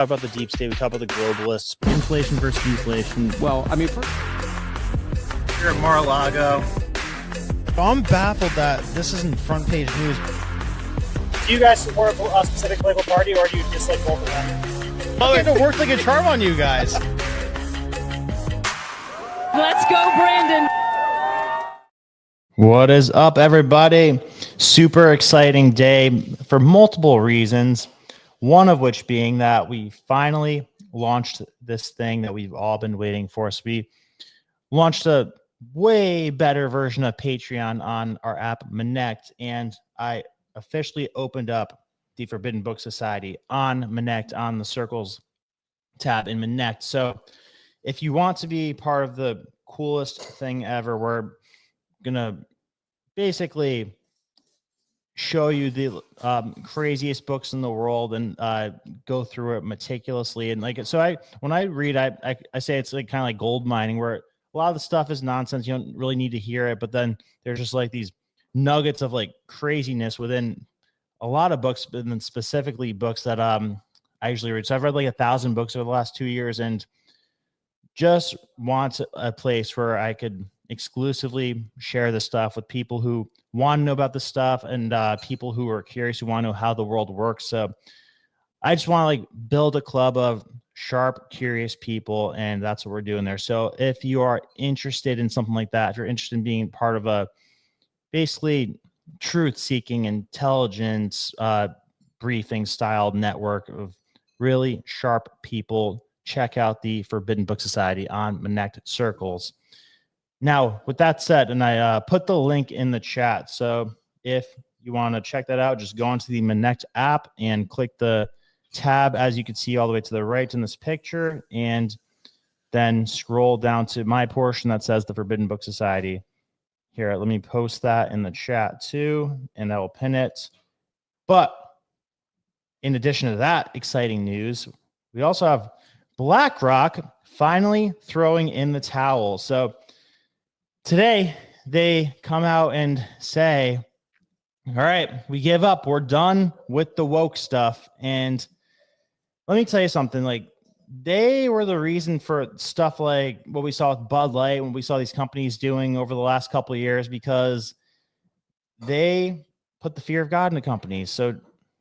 Talk about the deep state. We talk about the globalists. Inflation versus deflation. Well, I mean, Here at Mar-a-Lago. I'm baffled that this isn't front page news. Do you guys support a specific political party, or do you dislike both of them? Oh, it worked like a charm on you guys. Let's go, Brandon. What is up, everybody? Super exciting day for multiple reasons. One of which being that we finally launched this thing that we've all been waiting for. So we launched a way better version of Patreon on our app, Monect, and I officially opened up the Forbidden Book Society on Monect on the Circles tab in Monect. So if you want to be part of the coolest thing ever, we're going to basically show you the craziest books in the world and go through it meticulously. And when I read, I say it's like kind of like gold mining, where a lot of the stuff is nonsense. You don't really need to hear it, but then there's just like these nuggets of like craziness within a lot of books, but then specifically books that I usually read. So I've read like 1,000 books over the last 2 years, and just want a place where I could exclusively share this stuff with people who want to know about this stuff and people who are curious, who want to know how the world works. So I just want to like build a club of sharp, curious people, and that's what we're doing there. So if you are interested in something like that, if you're interested in being part of a basically truth-seeking, intelligence, briefing style network of really sharp people, check out the Forbidden Book Society on Monect Circles. Now, with that said, and I put the link in the chat, so if you want to check that out, just go onto the Monect app and click the tab, as you can see all the way to the right in this picture, and then scroll down to my portion that says the Forbidden Book Society. Here, let me post that in the chat too, and I will pin it. But in addition to that exciting news, we also have BlackRock finally throwing in the towel. So today, they come out and say, all right, we give up. We're done with the woke stuff. And let me tell you something. Like, they were the reason for stuff like what we saw with Bud Light, when we saw these companies doing over the last couple of years, because they put the fear of God into companies. So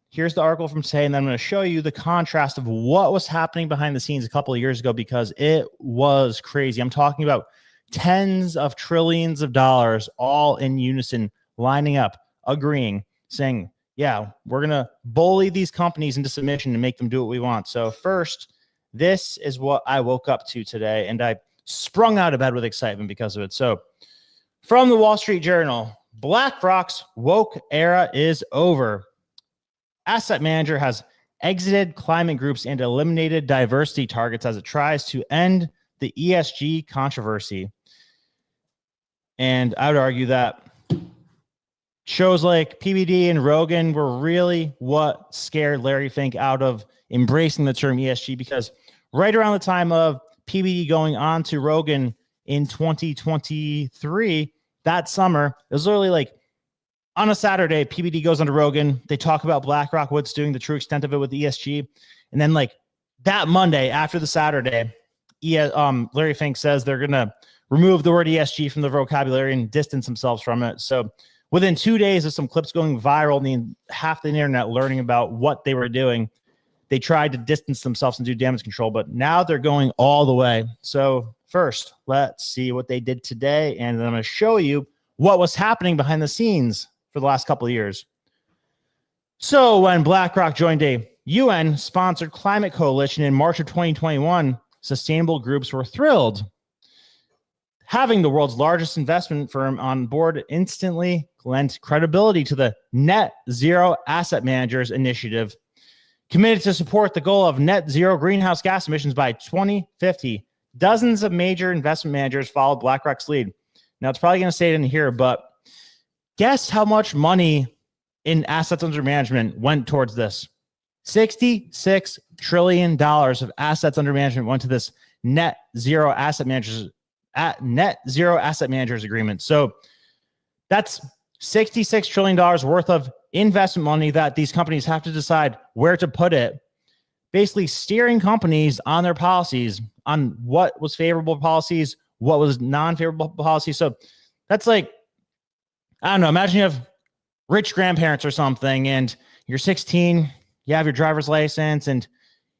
here's the article from today, and then I'm going to show you the contrast of what was happening behind the scenes a couple of years ago, because it was crazy. I'm talking about tens of trillions of dollars all in unison, lining up, agreeing, saying, yeah, we're going to bully these companies into submission and make them do what we want. So first, this is what I woke up to today, and I sprung out of bed with excitement because of it. So from the Wall Street Journal, BlackRock's woke era is over. Asset manager has exited climate groups and eliminated diversity targets as it tries to end the ESG controversy. And I would argue that shows like PBD and Rogan were really what scared Larry Fink out of embracing the term ESG, because right around the time of PBD going on to Rogan in 2023, that summer, it was literally like on a Saturday, PBD goes on to Rogan. They talk about BlackRock, what's doing, the true extent of it with ESG. And then like that Monday after the Saturday, Larry Fink says they're going to remove the word ESG from the vocabulary and distance themselves from it. So within 2 days of some clips going viral and half the internet learning about what they were doing, they tried to distance themselves and do damage control, but now they're going all the way. So first, let's see what they did today, and then I'm going to show you what was happening behind the scenes for the last couple of years. So when BlackRock joined a UN-sponsored climate coalition in March of 2021, sustainable groups were thrilled. Having the world's largest investment firm on board instantly lent credibility to the Net Zero Asset Managers Initiative, committed to support the goal of net zero greenhouse gas emissions by 2050. Dozens of major investment managers followed BlackRock's lead. Now, it's probably going to say it in here, but guess how much money in assets under management went towards this? $66 trillion of assets under management went to this net zero asset managers agreement. So that's $66 trillion worth of investment money that these companies have to decide where to put it basically steering companies on their policies, on what was favorable policies, what was non-favorable policies. So that's like, I don't know, imagine you have rich grandparents or something and you're 16, you have your driver's license and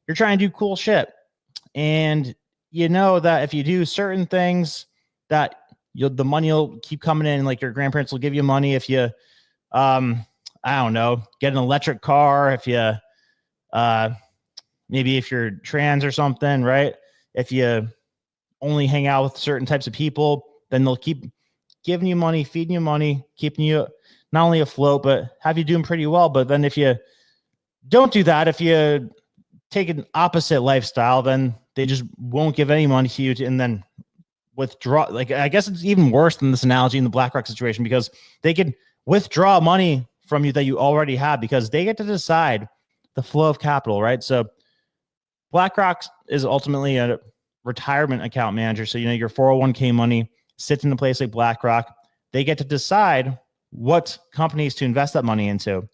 you're trying to do cool shit. And you know that if you do certain things that the money will keep coming in, like your grandparents will give you money if you, I don't know, get an electric car, if you, maybe if you're trans or something, right? If you only hang out with certain types of people, then they'll keep giving you money, feeding you money, keeping you not only afloat, but have you doing pretty well. But then if you don't do that, if you take an opposite lifestyle, then they just won't give any money to you and then withdraw. Like, I guess it's even worse than this analogy in the BlackRock situation, because they could withdraw money from you that you already have because they get to decide the flow of capital, right? So BlackRock is ultimately a retirement account manager. So, your 401k money sits in a place like BlackRock. They get to decide what companies to invest that money into.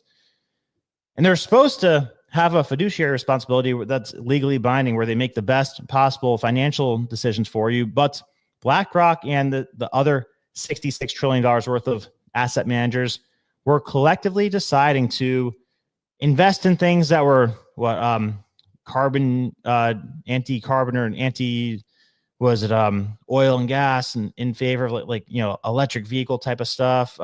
And they're supposed to have a fiduciary responsibility that's legally binding, where they make the best possible financial decisions for you. But BlackRock and the other $66 trillion worth of asset managers were collectively deciding to invest in things that were carbon, anti-carbon, or oil and gas, and in favor of electric vehicle type of stuff.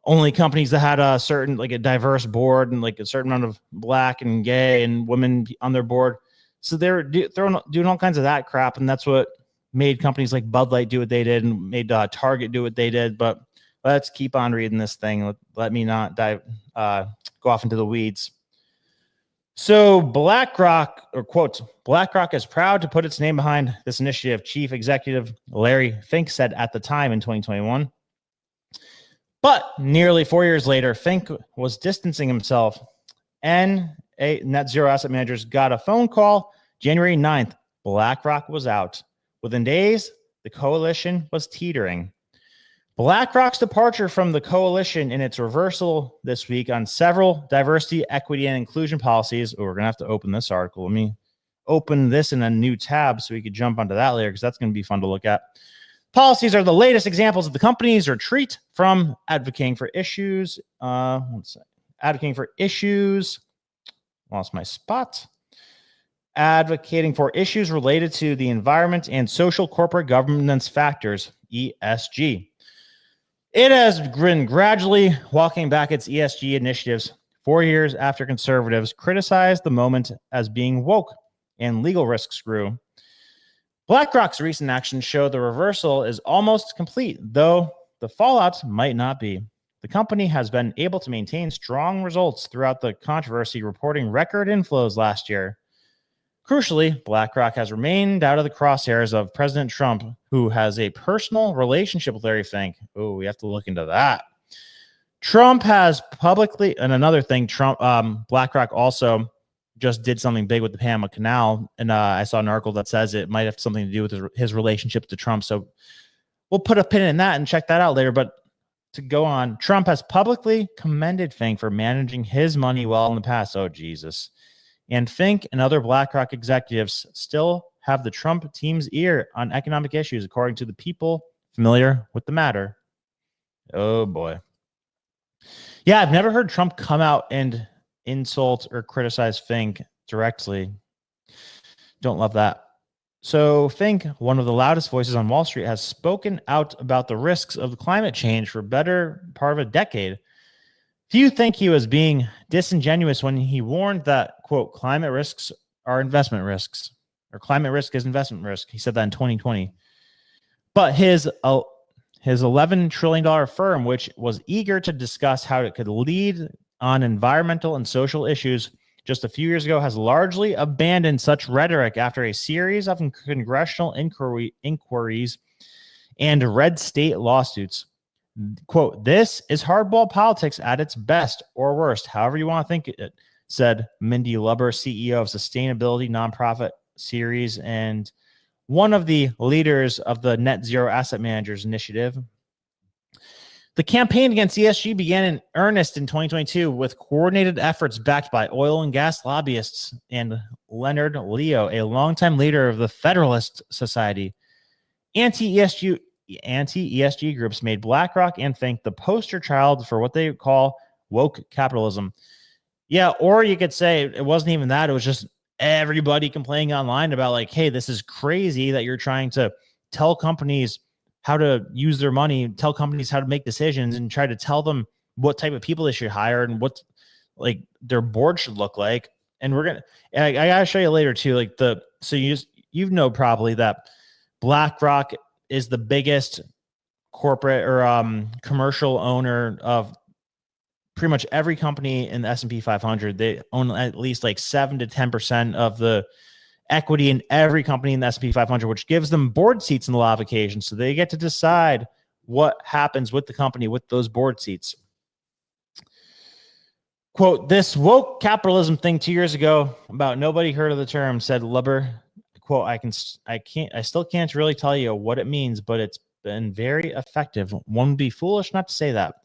Only companies that had a certain, like a diverse board and like a certain amount of black and gay and women on their board. So they're doing all kinds of that crap. And that's what made companies like Bud Light do what they did, and made Target do what they did. But let's keep on reading this thing. Let me not go off into the weeds. So BlackRock, or quote, BlackRock is proud to put its name behind this initiative, Chief Executive Larry Fink said at the time in 2021. But nearly 4 years later, Fink was distancing himself, and Net Zero Asset Managers got a phone call January 9th. BlackRock was out. Within days, the coalition was teetering. BlackRock's departure from the coalition and its reversal this week on several diversity, equity, and inclusion policies. Oh, we're going to have to open this article. Let me open this in a new tab so we could jump onto that later, because that's going to be fun to look at. Policies are the latest examples of the company's retreat from advocating for issues. Advocating for issues. Lost my spot. Advocating for issues related to the environment and social corporate governance factors, ESG. It has been gradually walking back its ESG initiatives 4 years after conservatives criticized the moment as being woke and legal risks grew. BlackRock's recent actions show the reversal is almost complete, though the fallout might not be. The company has been able to maintain strong results throughout the controversy, reporting record inflows last year. Crucially, BlackRock has remained out of the crosshairs of President Trump, who has a personal relationship with Larry Fink. Oh, we have to look into that. Trump has publicly, and another thing, BlackRock also just did something big with the Panama Canal, and I saw an article that says it might have something to do with his relationship to Trump. So we'll put a pin in that and check that out later. But to go on, Trump has publicly commended Fink for managing his money well in the past. Oh, Jesus. And Fink and other BlackRock executives still have the Trump team's ear on economic issues, according to the people familiar with the matter. Oh, boy. Yeah, I've never heard Trump come out and insult or criticize Fink directly. Don't love that. So Fink, one of the loudest voices on Wall Street, has spoken out about the risks of climate change for a better part of a decade. Few think he was being disingenuous when he warned that, quote, climate risks are investment risks, or climate risk is investment risk. He said that in 2020. But his $11 trillion firm, which was eager to discuss how it could lead on environmental and social issues just a few years ago, has largely abandoned such rhetoric after a series of congressional inquiries and red state lawsuits. Quote, this is hardball politics at its best or worst, however you want to think it, said Mindy Lubber, CEO of sustainability nonprofit Series and one of the leaders of the Net Zero Asset Managers initiative. The campaign against ESG began in earnest in 2022 with coordinated efforts backed by oil and gas lobbyists and Leonard Leo, a longtime leader of the Federalist Society. Anti-ESG groups made BlackRock and Think the poster child for what they call woke capitalism. Yeah, or you could say it wasn't even that. It was just everybody complaining online about like, hey, this is crazy that you're trying to tell companies how to use their money, tell companies how to make decisions, and try to tell them what type of people they should hire and what like their board should look like. And I gotta show you later too. Like you know probably that BlackRock is the biggest corporate or commercial owner of pretty much every company in the S&P 500. They own at least like 7 to 10% of the equity in every company in the S&P 500, which gives them board seats in a lot of occasions. So they get to decide what happens with the company with those board seats. Quote, this woke capitalism thing 2 years ago about nobody heard of the term, said Lubber. Quote, I still can't really tell you what it means, but it's been very effective. One would be foolish not to say that.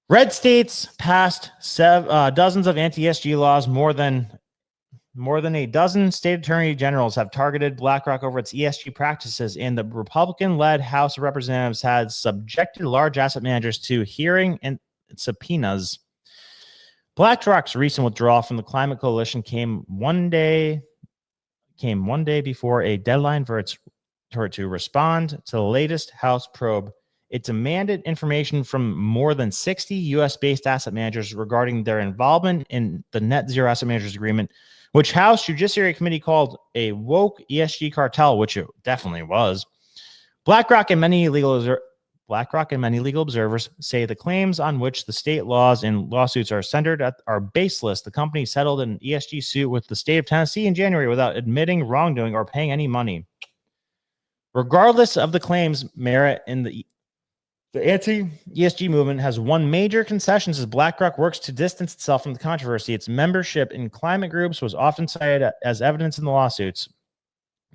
Red states passed dozens of anti-ESG laws. More than a dozen state attorney generals have targeted BlackRock over its ESG practices, and the Republican-led House of Representatives has subjected large asset managers to hearing and subpoenas. BlackRock's recent withdrawal from the Climate Coalition came one day before a deadline for it to respond to the latest House probe. It demanded information from more than 60 U.S.-based asset managers regarding their involvement in the Net Zero Asset Managers Agreement, which House Judiciary Committee called a woke ESG cartel, which it definitely was. BlackRock and many legal observers say the claims on which the state laws and lawsuits are centered are baseless. The company settled an ESG suit with the state of Tennessee in January without admitting wrongdoing or paying any money. Regardless of the claims' merit in the anti-ESG movement has one major concession as BlackRock works to distance itself from the controversy. Its membership in climate groups was often cited as evidence in the lawsuits.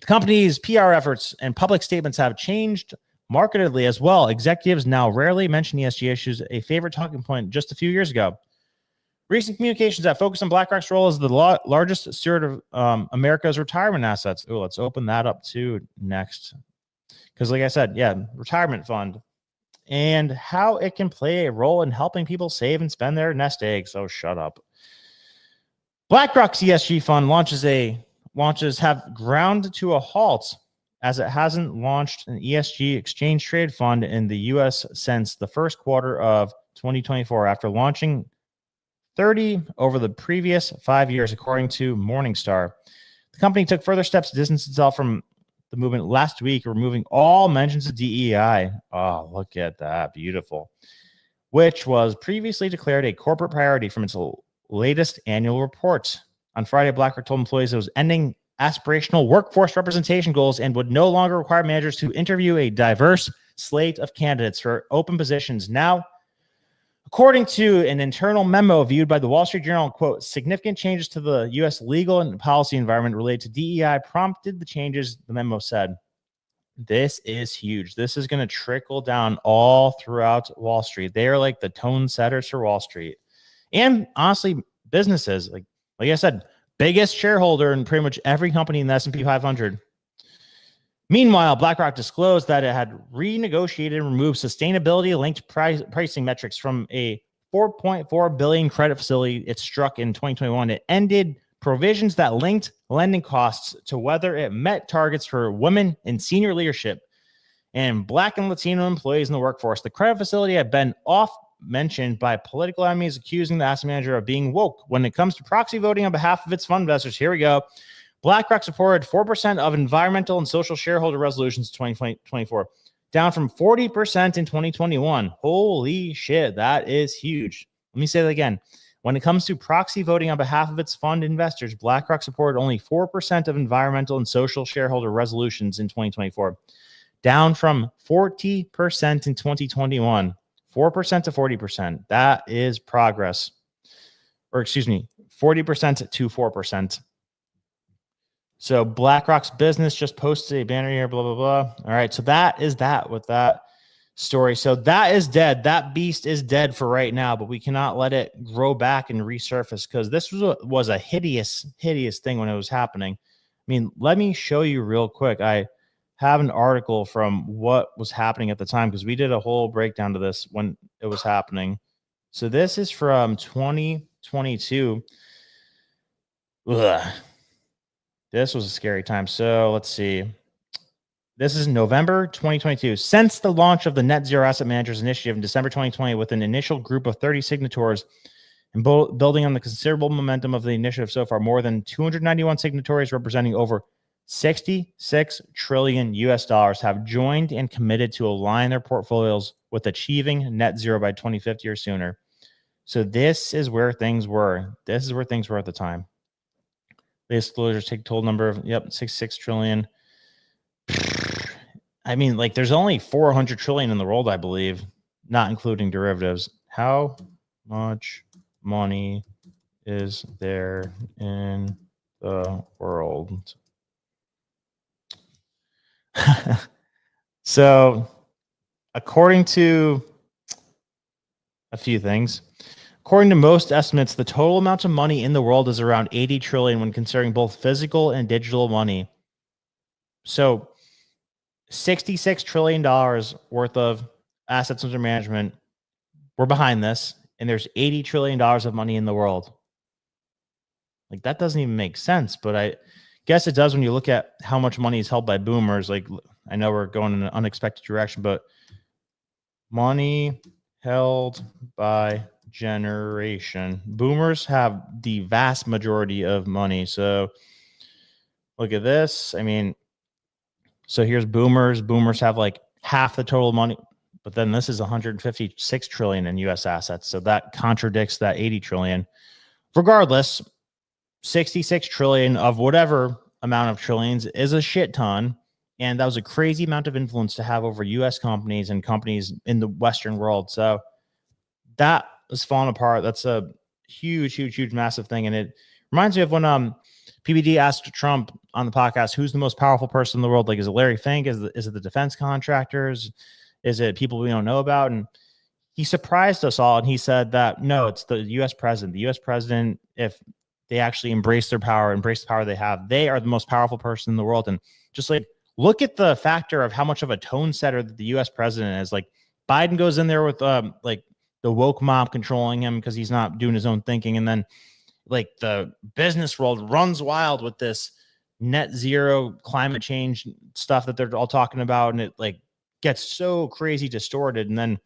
The company's PR efforts and public statements have changed markedly as well. Executives now rarely mention ESG issues, a favorite talking point just a few years ago. Recent communications that focus on BlackRock's role as the largest steward of America's retirement assets. Oh, let's open that up too next. Because like I said, retirement fund. And how it can play a role in helping people save and spend their nest eggs. Oh, shut up. BlackRock's ESG fund launches have ground to a halt as it hasn't launched an ESG exchange trade fund in the U.S. since the first quarter of 2024, after launching 30 over the previous 5 years, according to Morningstar. The company took further steps to distance itself from the movement last week, removing all mentions of DEI. Oh, look at that. Beautiful. Which was previously declared a corporate priority from its latest annual report. On Friday, BlackRock told employees it was ending aspirational workforce representation goals and would no longer require managers to interview a diverse slate of candidates for open positions. Now, according to an internal memo viewed by the Wall Street Journal, quote, significant changes to the U.S. legal and policy environment related to DEI prompted the changes, the memo said. This is huge. This is going to trickle down all throughout Wall Street. They are like the tone setters for Wall Street. And honestly, businesses, like I said, biggest shareholder in pretty much every company in the S&P 500. Meanwhile, BlackRock disclosed that it had renegotiated and removed sustainability-linked pricing metrics from a $4.4 billion credit facility it struck in 2021. It ended provisions that linked lending costs to whether it met targets for women in senior leadership and Black and Latino employees in the workforce. The credit facility had been mentioned by political enemies accusing the asset manager of being woke. When it comes to proxy voting on behalf of its fund investors, here we go. BlackRock supported 4% of environmental and social shareholder resolutions in 2024, down from 40% in 2021. Holy shit, that is huge. Let me say that again. When it comes to proxy voting on behalf of its fund investors, BlackRock supported only 4% of environmental and social shareholder resolutions in 2024, down from 40% in 2021. 4% to 40%. That is progress. Or excuse me, 40% to 4%. So BlackRock's business just posted a banner here, blah, blah, blah. All right, so that is that with that. story. So that is dead. That beast is dead for right now, but we cannot let it grow back and resurface because this was a hideous thing when it was happening. I mean, let me show you real quick. I have an article from what was happening at the time because we did a whole breakdown to this when it was happening. So this is from 2022. Ugh. This was a scary time. So let's see. This is November 2022. Since the launch of the Net Zero Asset Managers Initiative in December 2020, with an initial group of 30 signatories and building on the considerable momentum of the initiative so far, more than 291 signatories representing over 66 trillion US dollars have joined and committed to align their portfolios with achieving net zero by 2050 or sooner. So this is where things were. This is where things were at the time. The disclosures take total number of 66 trillion. I mean, like there's only 400 trillion in the world, I believe, not including derivatives. How much money is there in the world? So, according to a few things, according to most estimates, the total amount of money in the world is around 80 trillion when considering both physical and digital money. So, $66 trillion worth of assets under management. We're behind this, and there's $80 trillion of money in the world. Like that doesn't even make sense, but I guess it does when you look at how much money is held by boomers. Like I know we're going in an unexpected direction, but money held by generation. Boomers have the vast majority of money. So look at this. I mean, so here's boomers. Boomers have like half the total money, but then this is 156 trillion in US assets. So that contradicts that 80 trillion. Regardless, 66 trillion of whatever amount of trillions is a shit ton. And that was a crazy amount of influence to have over US companies and companies in the Western world. So that is falling apart. That's a huge, massive thing. And it reminds me of when PBD asked Trump on the podcast, who's the most powerful person in the world? Like, is it Larry Fink? Is it the defense contractors? Is it people we don't know about? And he surprised us all. And he said that, no, it's the US president. The US president, if they actually embrace their power, embrace the power they have, they are the most powerful person in the world. And just like, look at the factor of how much of a tone setter that the US president is. Like Biden goes in there with like the woke mob controlling him because he's not doing his own thinking. And then like the business world runs wild with this net zero climate change stuff that they're all talking about. And it like gets so crazy distorted. And then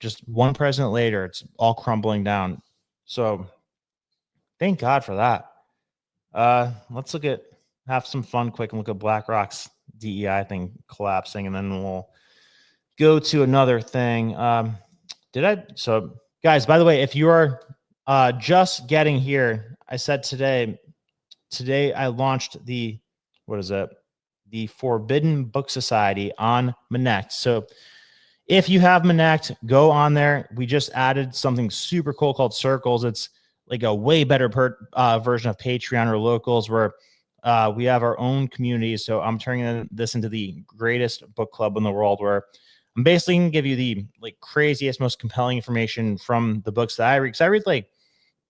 just one president later, it's all crumbling down. So thank God for that. Let's have some fun quick and look at BlackRock's DEI thing collapsing, and then we'll go to another thing. So guys, by the way, if you are just getting here, I said today I launched the Forbidden Book Society on Monect. So if you have Monect, go on there. We just added something super cool called Circles. It's like a way better version of Patreon or Locals, where we have our own community. So I'm turning this into the greatest book club in the world, where I'm basically going to give you the like craziest, most compelling information from the books that I read. Because I read like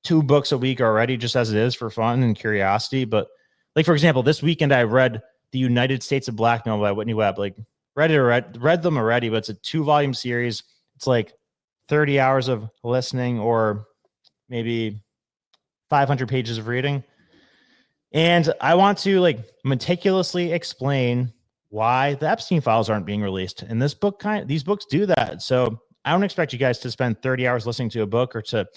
2 books a week already, just as it is for fun and curiosity. But like, for example, this weekend I read The United States of Blackmail by Whitney Webb. Like read them already, but it's a 2-volume series. It's like 30 hours of listening or maybe 500 pages of reading. And I want to like meticulously explain why the Epstein files aren't being released. And these books do that. So I don't expect you guys to spend 30 hours listening to a book or to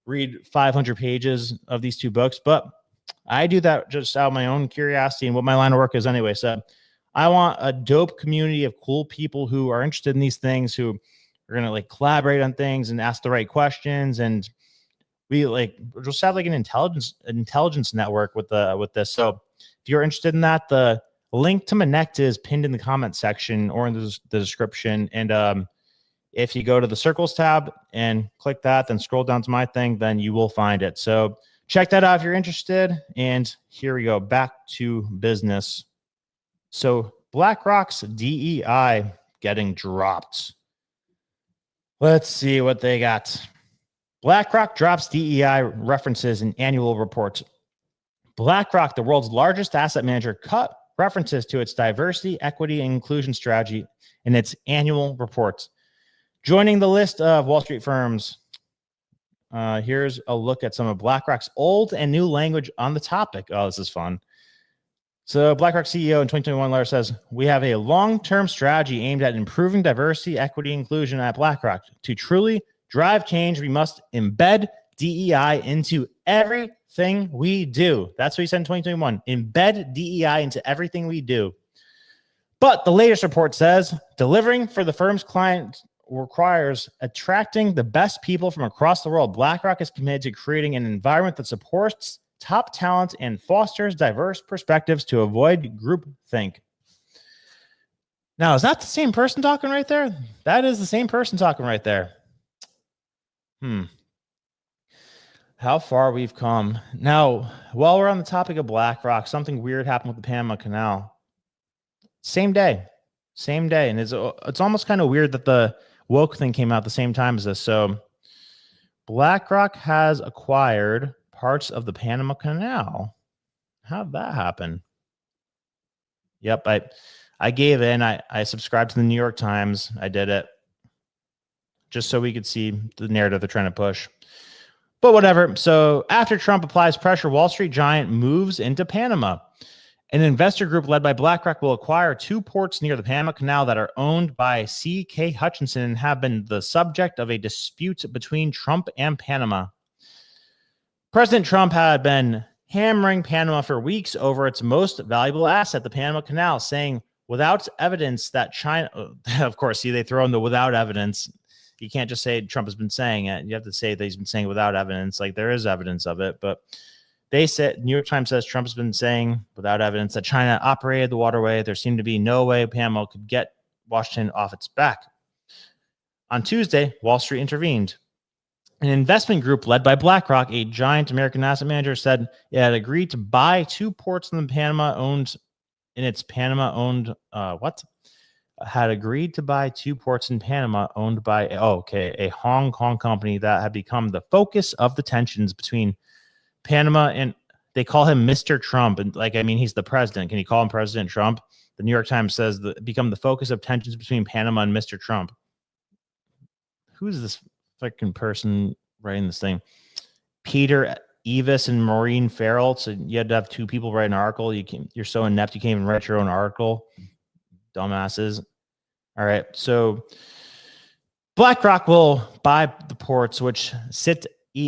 read 500 pages of these 2 books, but I do that just out of my own curiosity and what my line of work is anyway. So I want a dope community of cool people who are interested in these things, who are going to like collaborate on things and ask the right questions. And we'll just have like an intelligence network with this. So if you're interested in that, the link to Monect is pinned in the comment section or in the description. And if you go to the Circles tab and click that, then scroll down to my thing, then you will find it. So check that out if you're interested. And here we go, back to business. So BlackRock's DEI getting dropped. Let's see what they got. BlackRock drops DEI references in annual reports. BlackRock, the world's largest asset manager, cut references to its diversity, equity, and inclusion strategy in its annual reports. Joining the list of Wall Street firms, here's a look at some of BlackRock's old and new language on the topic. Oh, this is fun. So BlackRock CEO in 2021 letter says, we have a long-term strategy aimed at improving diversity, equity, and inclusion at BlackRock. To truly drive change, we must embed DEI into everything we do. That's what he said in 2021. Embed DEI into everything we do. But the latest report says delivering for the firm's clients requires attracting the best people from across the world. BlackRock is committed to creating an environment that supports top talent and fosters diverse perspectives to avoid groupthink. Now, is that the same person talking right there? That is the same person talking right there. How far we've come. Now, while we're on the topic of BlackRock, something weird happened with the Panama Canal. Same day. And it's almost kind of weird that the woke thing came out the same time as this. So BlackRock has acquired parts of the Panama Canal. How'd that happen? Yep, I gave in. I subscribed to the New York Times. I did it just so we could see the narrative they're trying to push. But whatever. So after Trump applies pressure, Wall Street giant moves into Panama. An investor group led by BlackRock will acquire 2 ports near the Panama Canal that are owned by C.K. Hutchinson and have been the subject of a dispute between Trump and Panama. President Trump had been hammering Panama for weeks over its most valuable asset, the Panama Canal, saying without evidence that China, of course, see, they throw in the without evidence. You can't just say Trump has been saying it. You have to say that he's been saying without evidence. Like there is evidence of it, but they said, New York Times says Trump has been saying without evidence that China operated the waterway. There seemed to be no way Panama could get Washington off its back. On Tuesday, Wall Street intervened. An investment group led by BlackRock, a giant American asset manager, said it had agreed to buy 2 ports in had agreed to buy 2 ports in Panama owned by a Hong Kong company that had become the focus of the tensions between Panama and they call him Mr. Trump. And he's the president. Can you call him President Trump? The New York Times says become the focus of tensions between Panama and Mr. Trump. Who's this fucking person writing this thing? Peter Evis and Maureen Farrell. So you had to have 2 people write an article. You're so inept you can't even write your own article. Dumbasses. All right. So BlackRock will buy the ports which sit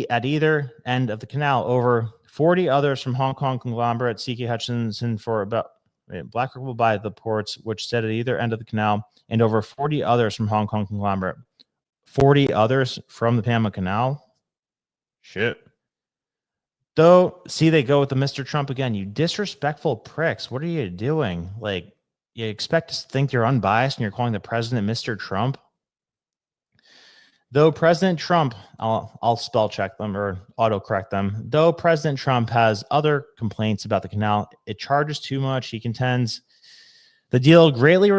at either end of the canal. Over 40 others from Hong Kong conglomerate C.K. Hutchinson BlackRock will buy the ports which sit at either end of the canal, and over 40 others from Hong Kong conglomerate. 40 others from the Panama Canal? Shit. Though, see, they go with the Mr. Trump again. You disrespectful pricks. What are you doing? Like, you expect to think you're unbiased and you're calling the president Mr. Trump? Though President Trump, I'll spell check them or autocorrect them. Though President Trump has other complaints about the canal, it charges too much. He contends the deal greatly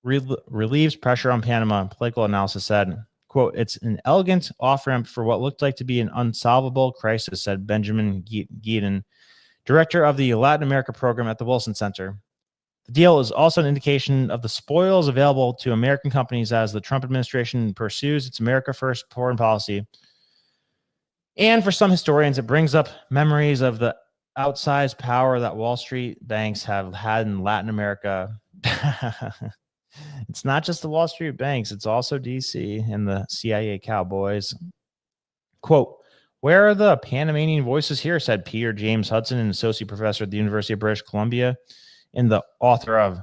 relieves pressure on Panama. Political analysis said, quote, it's an elegant off-ramp for what looked like to be an unsolvable crisis, said Benjamin Geeden, director of the Latin America program at the Wilson Center. The deal is also an indication of the spoils available to American companies as the Trump administration pursues its America First foreign policy. And for some historians, it brings up memories of the outsized power that Wall Street banks have had in Latin America. It's not just the Wall Street banks, it's also DC and the CIA cowboys. Quote, where are the Panamanian voices here, said Peter James Hudson, an associate professor at the University of British Columbia and the author of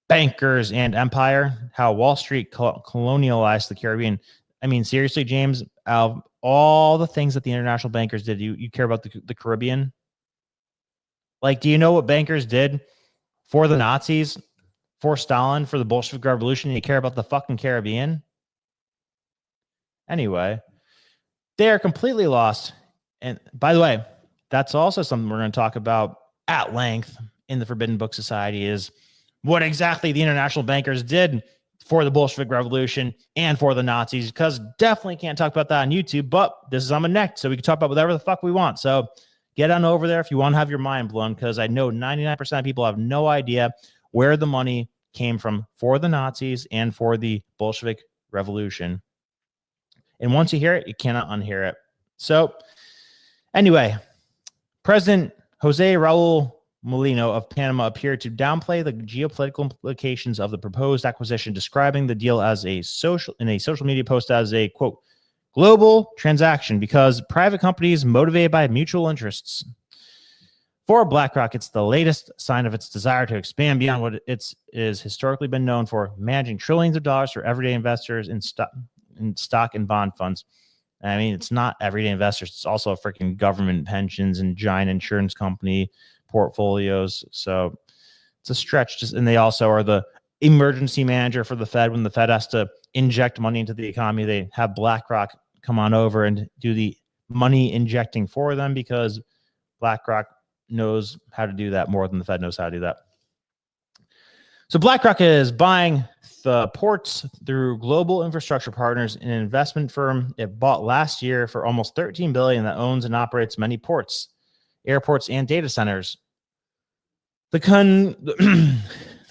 Bankers and Empire, How Wall Street Colonialized the Caribbean. I mean, seriously, James, out of all the things that the international bankers did, you care about the Caribbean? Like, do you know what bankers did for the Nazis, for Stalin, for the Bolshevik Revolution? You care about the fucking Caribbean? Anyway, they are completely lost. And by the way, that's also something we're going to talk about at length in the Forbidden Book Society, is what exactly the international bankers did for the Bolshevik Revolution and for the Nazis, because definitely can't talk about that on YouTube, but this is on my neck, so we can talk about whatever the fuck we want. So get on over there if you want to have your mind blown, because I know 99% of people have no idea where the money came from for the Nazis and for the Bolshevik Revolution. And once you hear it, you cannot unhear it. So anyway, President Jose Raul Molino of Panama appeared to downplay the geopolitical implications of the proposed acquisition, describing the deal as a social media post as a, quote, global transaction because private companies motivated by mutual interests. For BlackRock, it's the latest sign of its desire to expand beyond what it is historically been known for, managing trillions of dollars for everyday investors in stock and bond funds. I mean, it's not everyday investors. It's also freaking government pensions and giant insurance company portfolios. So it's a stretch. And they also are the emergency manager for the Fed. When the Fed has to inject money into the economy, they have BlackRock come on over and do the money injecting for them, because BlackRock knows how to do that more than the Fed knows how to do that. So BlackRock is buying the ports through Global Infrastructure Partners, an investment firm it bought last year for almost $13 billion that owns and operates many ports, airports, and data centers. The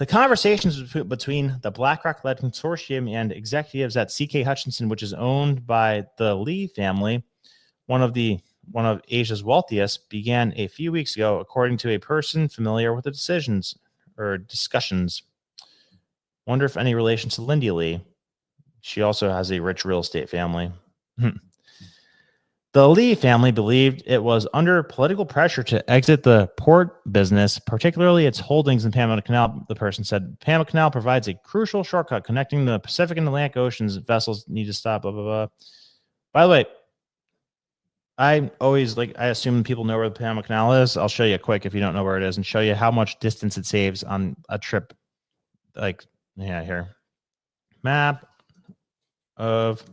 conversations between the BlackRock-led consortium and executives at CK Hutchinson, which is owned by the Lee family, one of Asia's wealthiest, began a few weeks ago, according to a person familiar with the discussions. Wonder if any relation to Lindy Lee. She also has a rich real estate family. The Lee family believed it was under political pressure to exit the port business, particularly its holdings in Panama Canal. The person said, Panama Canal provides a crucial shortcut connecting the Pacific and Atlantic Oceans. Vessels need to stop, blah, blah, blah. By the way, I assume people know where the Panama Canal is. I'll show you quick if you don't know where it is and show you how much distance it saves on a trip. Here. Map of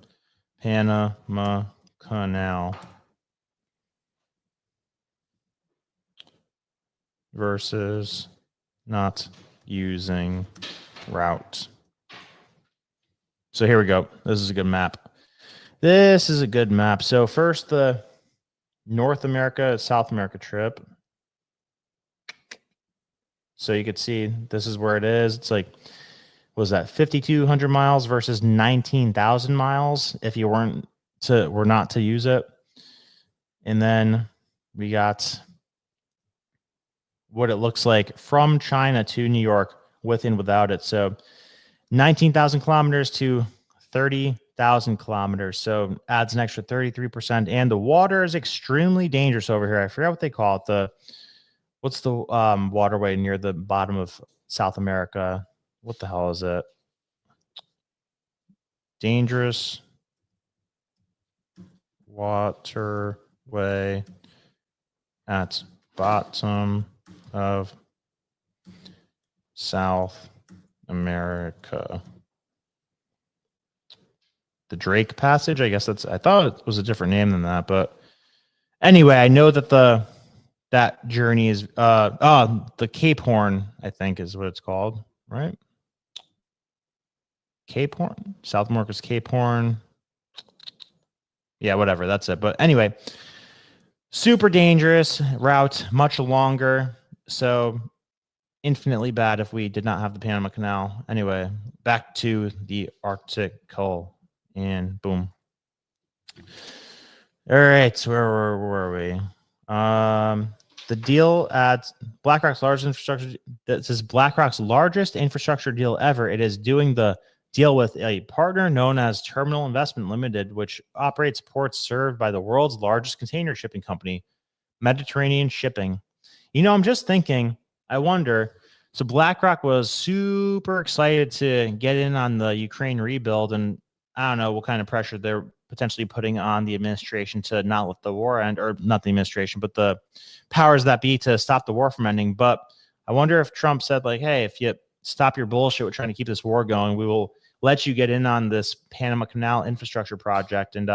Panama Canal versus not using route. So here we go. This is a good map. So first, the North America, South America trip. So you could see this is where it is. It's like, was that 5,200 miles versus 19,000 miles if you were not to use it. And then we got what it looks like from China to New York with and without it. So 19,000 kilometers to 30,000 kilometers. So adds an extra 33%. And the water is extremely dangerous over here. I forgot what they call it. What's the waterway near the bottom of South America? What the hell is it? Dangerous waterway at bottom of South America. The Drake Passage, I guess I thought it was a different name than that, but anyway, I know that that journey is the Cape Horn, I think is what it's called, right? Cape Horn, South America's Cape Horn. Yeah, whatever, that's it. But anyway, super dangerous route, much longer. So infinitely bad if we did not have the Panama Canal. Anyway, back to the article and boom. All right, so where were we? The deal adds BlackRock's largest infrastructure. This is BlackRock's largest infrastructure deal ever. It is doing the deal with a partner known as Terminal Investment Limited, which operates ports served by the world's largest container shipping company, Mediterranean Shipping. You know, I'm just thinking, I wonder, so BlackRock was super excited to get in on the Ukraine rebuild, and I don't know what kind of pressure they're potentially putting on the administration to not let the war end, or not the administration, but the powers that be to stop the war from ending. But I wonder if Trump said, like, hey, if you stop your bullshit with trying to keep this war going, we will let you get in on this Panama Canal infrastructure project and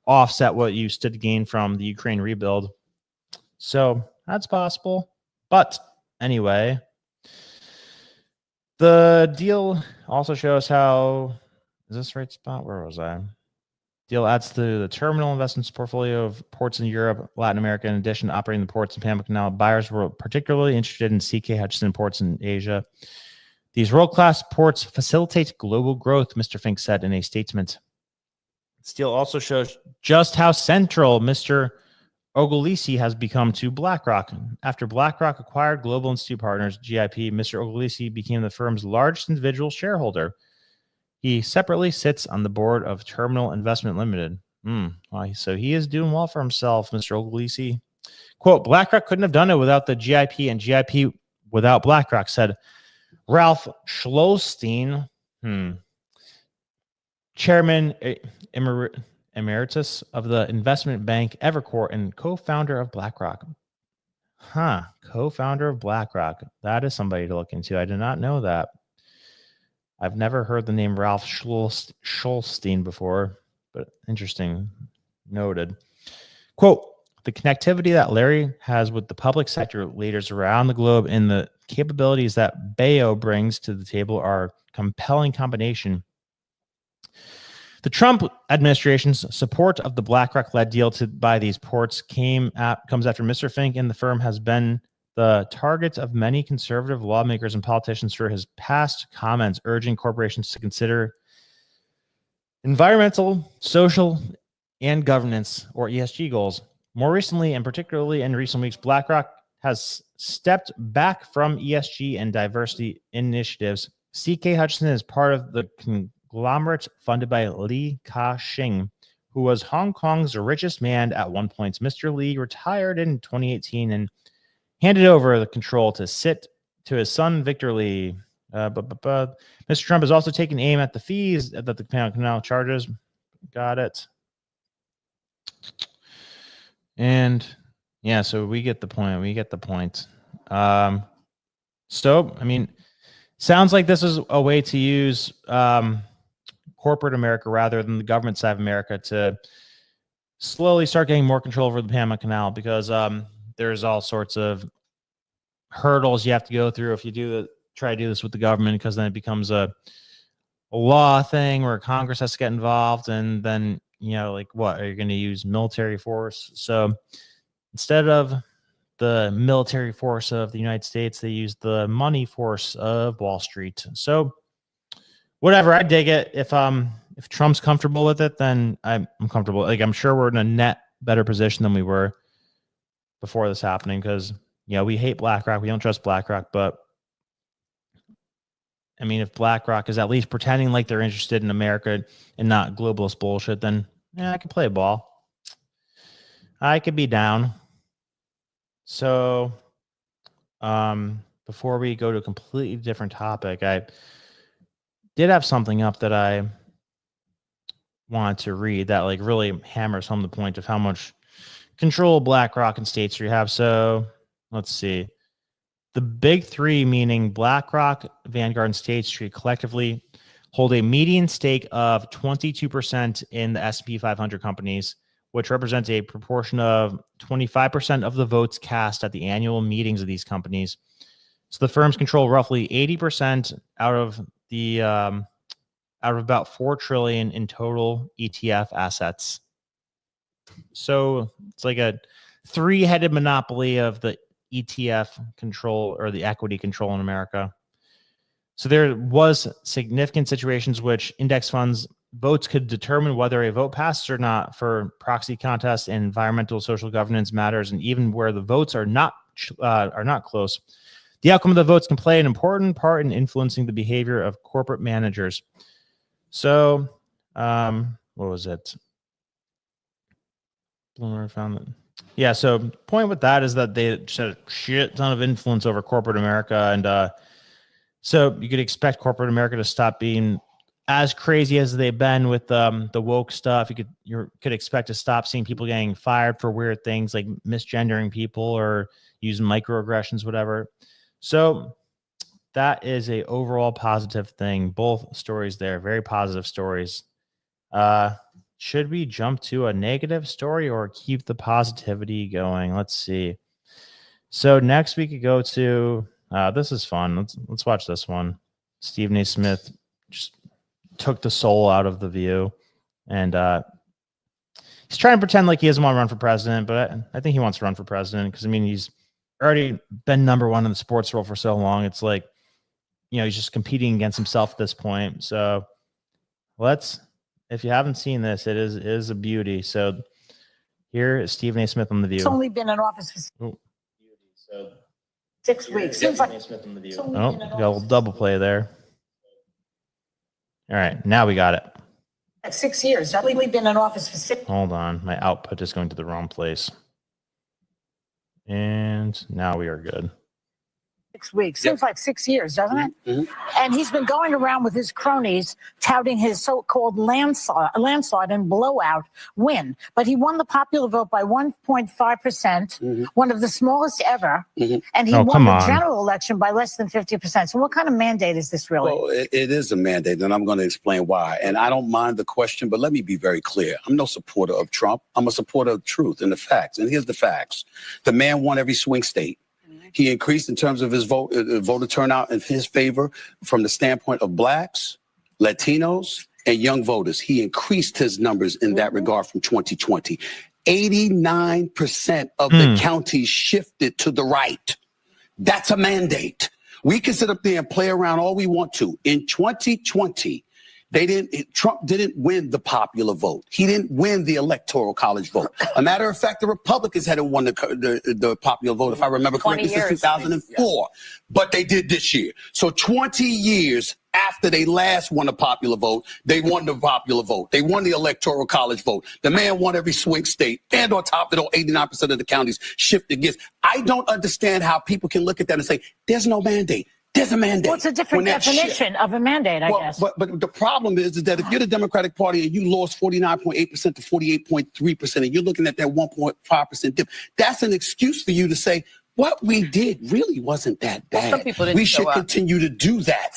offset what you stood to gain from the Ukraine rebuild. So that's possible. But anyway, The deal also shows how, is this the right spot? Where was I? Deal adds to the terminal investments portfolio of ports in Europe, Latin America. In addition to operating the ports in Panama Canal, buyers were particularly interested in CK Hutchison ports in Asia. These world-class ports facilitate global growth, Mr. Fink said in a statement. This deal also shows just how central Mr. Oglisi has become to BlackRock. After BlackRock acquired Global Institute Partners, GIP, Mr. Oglisi became the firm's largest individual shareholder. He separately sits on the board of Terminal Investment Limited. So he is doing well for himself, Mr. Oglisi. Quote, BlackRock couldn't have done it without the GIP and GIP without BlackRock, said Ralph Schlostein, chairman emeritus of the investment bank Evercore and co-founder of BlackRock. Co-founder of BlackRock. That is somebody to look into. I did not know that. I've never heard the name Ralph Schlostein before, but interesting. Noted. Quote, the connectivity that Larry has with the public sector leaders around the globe and the capabilities that Bayo brings to the table are a compelling combination. The Trump administration's support of the BlackRock-led deal to buy these ports comes after Mr. Fink and the firm has been the target of many conservative lawmakers and politicians for his past comments urging corporations to consider environmental, social, and governance, or ESG goals. More recently, and particularly in recent weeks, BlackRock has stepped back from ESG and diversity initiatives. CK Hutchison is part of the conglomerate funded by Li Ka-shing, who was Hong Kong's richest man at one point. Mr. Li retired in 2018 and handed over the control to his son, Victor Li. Mr. Trump has also taken aim at the fees that the Panama Canal charges. Got it. And yeah, so we get the point. So, I mean, sounds like this is a way to use corporate America rather than the government side of America to slowly start getting more control over the Panama Canal, because there's all sorts of hurdles you have to go through if you try to do this with the government, because then it becomes a law thing where Congress has to get involved, and then, like, what are you going to use military force? So instead of the military force of the United States, they use the money force of Wall Street. So whatever, I dig it. If Trump's comfortable with it, then I'm comfortable. Like, I'm sure we're in a net better position than we were before this happening, because we hate BlackRock, we don't trust BlackRock, but I mean, if BlackRock is at least pretending like they're interested in America and not globalist bullshit, then I can play ball. I could be down. So, before we go to a completely different topic, I did have something up that I wanted to read that really hammers home the point of how much control BlackRock and State Street have. So let's see. The big three, meaning BlackRock, Vanguard, and State Street, collectively hold a median stake of 22% in the S&P 500 companies, which represents a proportion of 25% of the votes cast at the annual meetings of these companies. So the firms control roughly 80% out of about $4 trillion in total ETF assets. So it's like a three-headed monopoly of the ETF control, or the equity control in America. So there was significant situations which index funds votes could determine whether a vote passes or not for proxy contests and environmental social governance matters, and even where the votes are not close. The outcome of the votes can play an important part in influencing the behavior of corporate managers. So, what was it? Bloomer found that. Yeah, so point with that is that they just had a shit ton of influence over corporate America, and so you could expect corporate America to stop being as crazy as they've been with the woke stuff. You could expect to stop seeing people getting fired for weird things like misgendering people or using microaggressions, whatever. So that is a overall positive thing. Both stories there, very positive stories. Should we jump to a negative story or keep the positivity going? Let's see. So next we could go to this is fun. Let's watch this one. Stephen A. Smith just took the soul out of the View, and he's trying to pretend like he doesn't want to run for president, but I think he wants to run for president because, I mean, he's already been number one in the sports world for so long. It's like, he's just competing against himself at this point. So if you haven't seen this, it is a beauty. So here is Stephen A. Smith on the View. It's only been in office for 6 weeks. Seems like got a little double play there. All right, now we got it. 6 years. I've only been in office for 6. Hold on, my output is going to the wrong place. And now we are good. 6 weeks. Seems like 6 years, doesn't it? Mm-hmm. And he's been going around with his cronies touting his so-called landslide and blowout win. But he won the popular vote by 1.5%, one of the smallest ever. And he won the general election by less than 50%. So what kind of mandate is this really? Well, it is a mandate, and I'm going to explain why. And I don't mind the question, but let me be very clear. I'm no supporter of Trump. I'm a supporter of truth and the facts. And here's the facts. The man won every swing state. He increased in terms of his voter turnout in his favor from the standpoint of blacks, Latinos, and young voters. He increased his numbers in that regard from 2020. 89% of the counties shifted to the right. That's a mandate. We can sit up there and play around all we want to. In 2020, Trump didn't win the popular vote. He didn't win the electoral college vote. A matter of fact, the Republicans hadn't won the popular vote, if I remember correctly, since 2004. But they did this year. So 20 years after they last won a popular vote, they won the popular vote. They won the electoral college vote. The man won every swing state. And on top of it all, 89% of the counties shifted against. I don't understand how people can look at that and say, there's no mandate. There's a mandate. Well, it's a different definition of a mandate, I guess. But the problem is that if you're the Democratic Party and you lost 49.8% to 48.3%, and you're looking at that 1.5% dip, that's an excuse for you to say, what we did really wasn't that bad. Some people didn't we should continue to do that.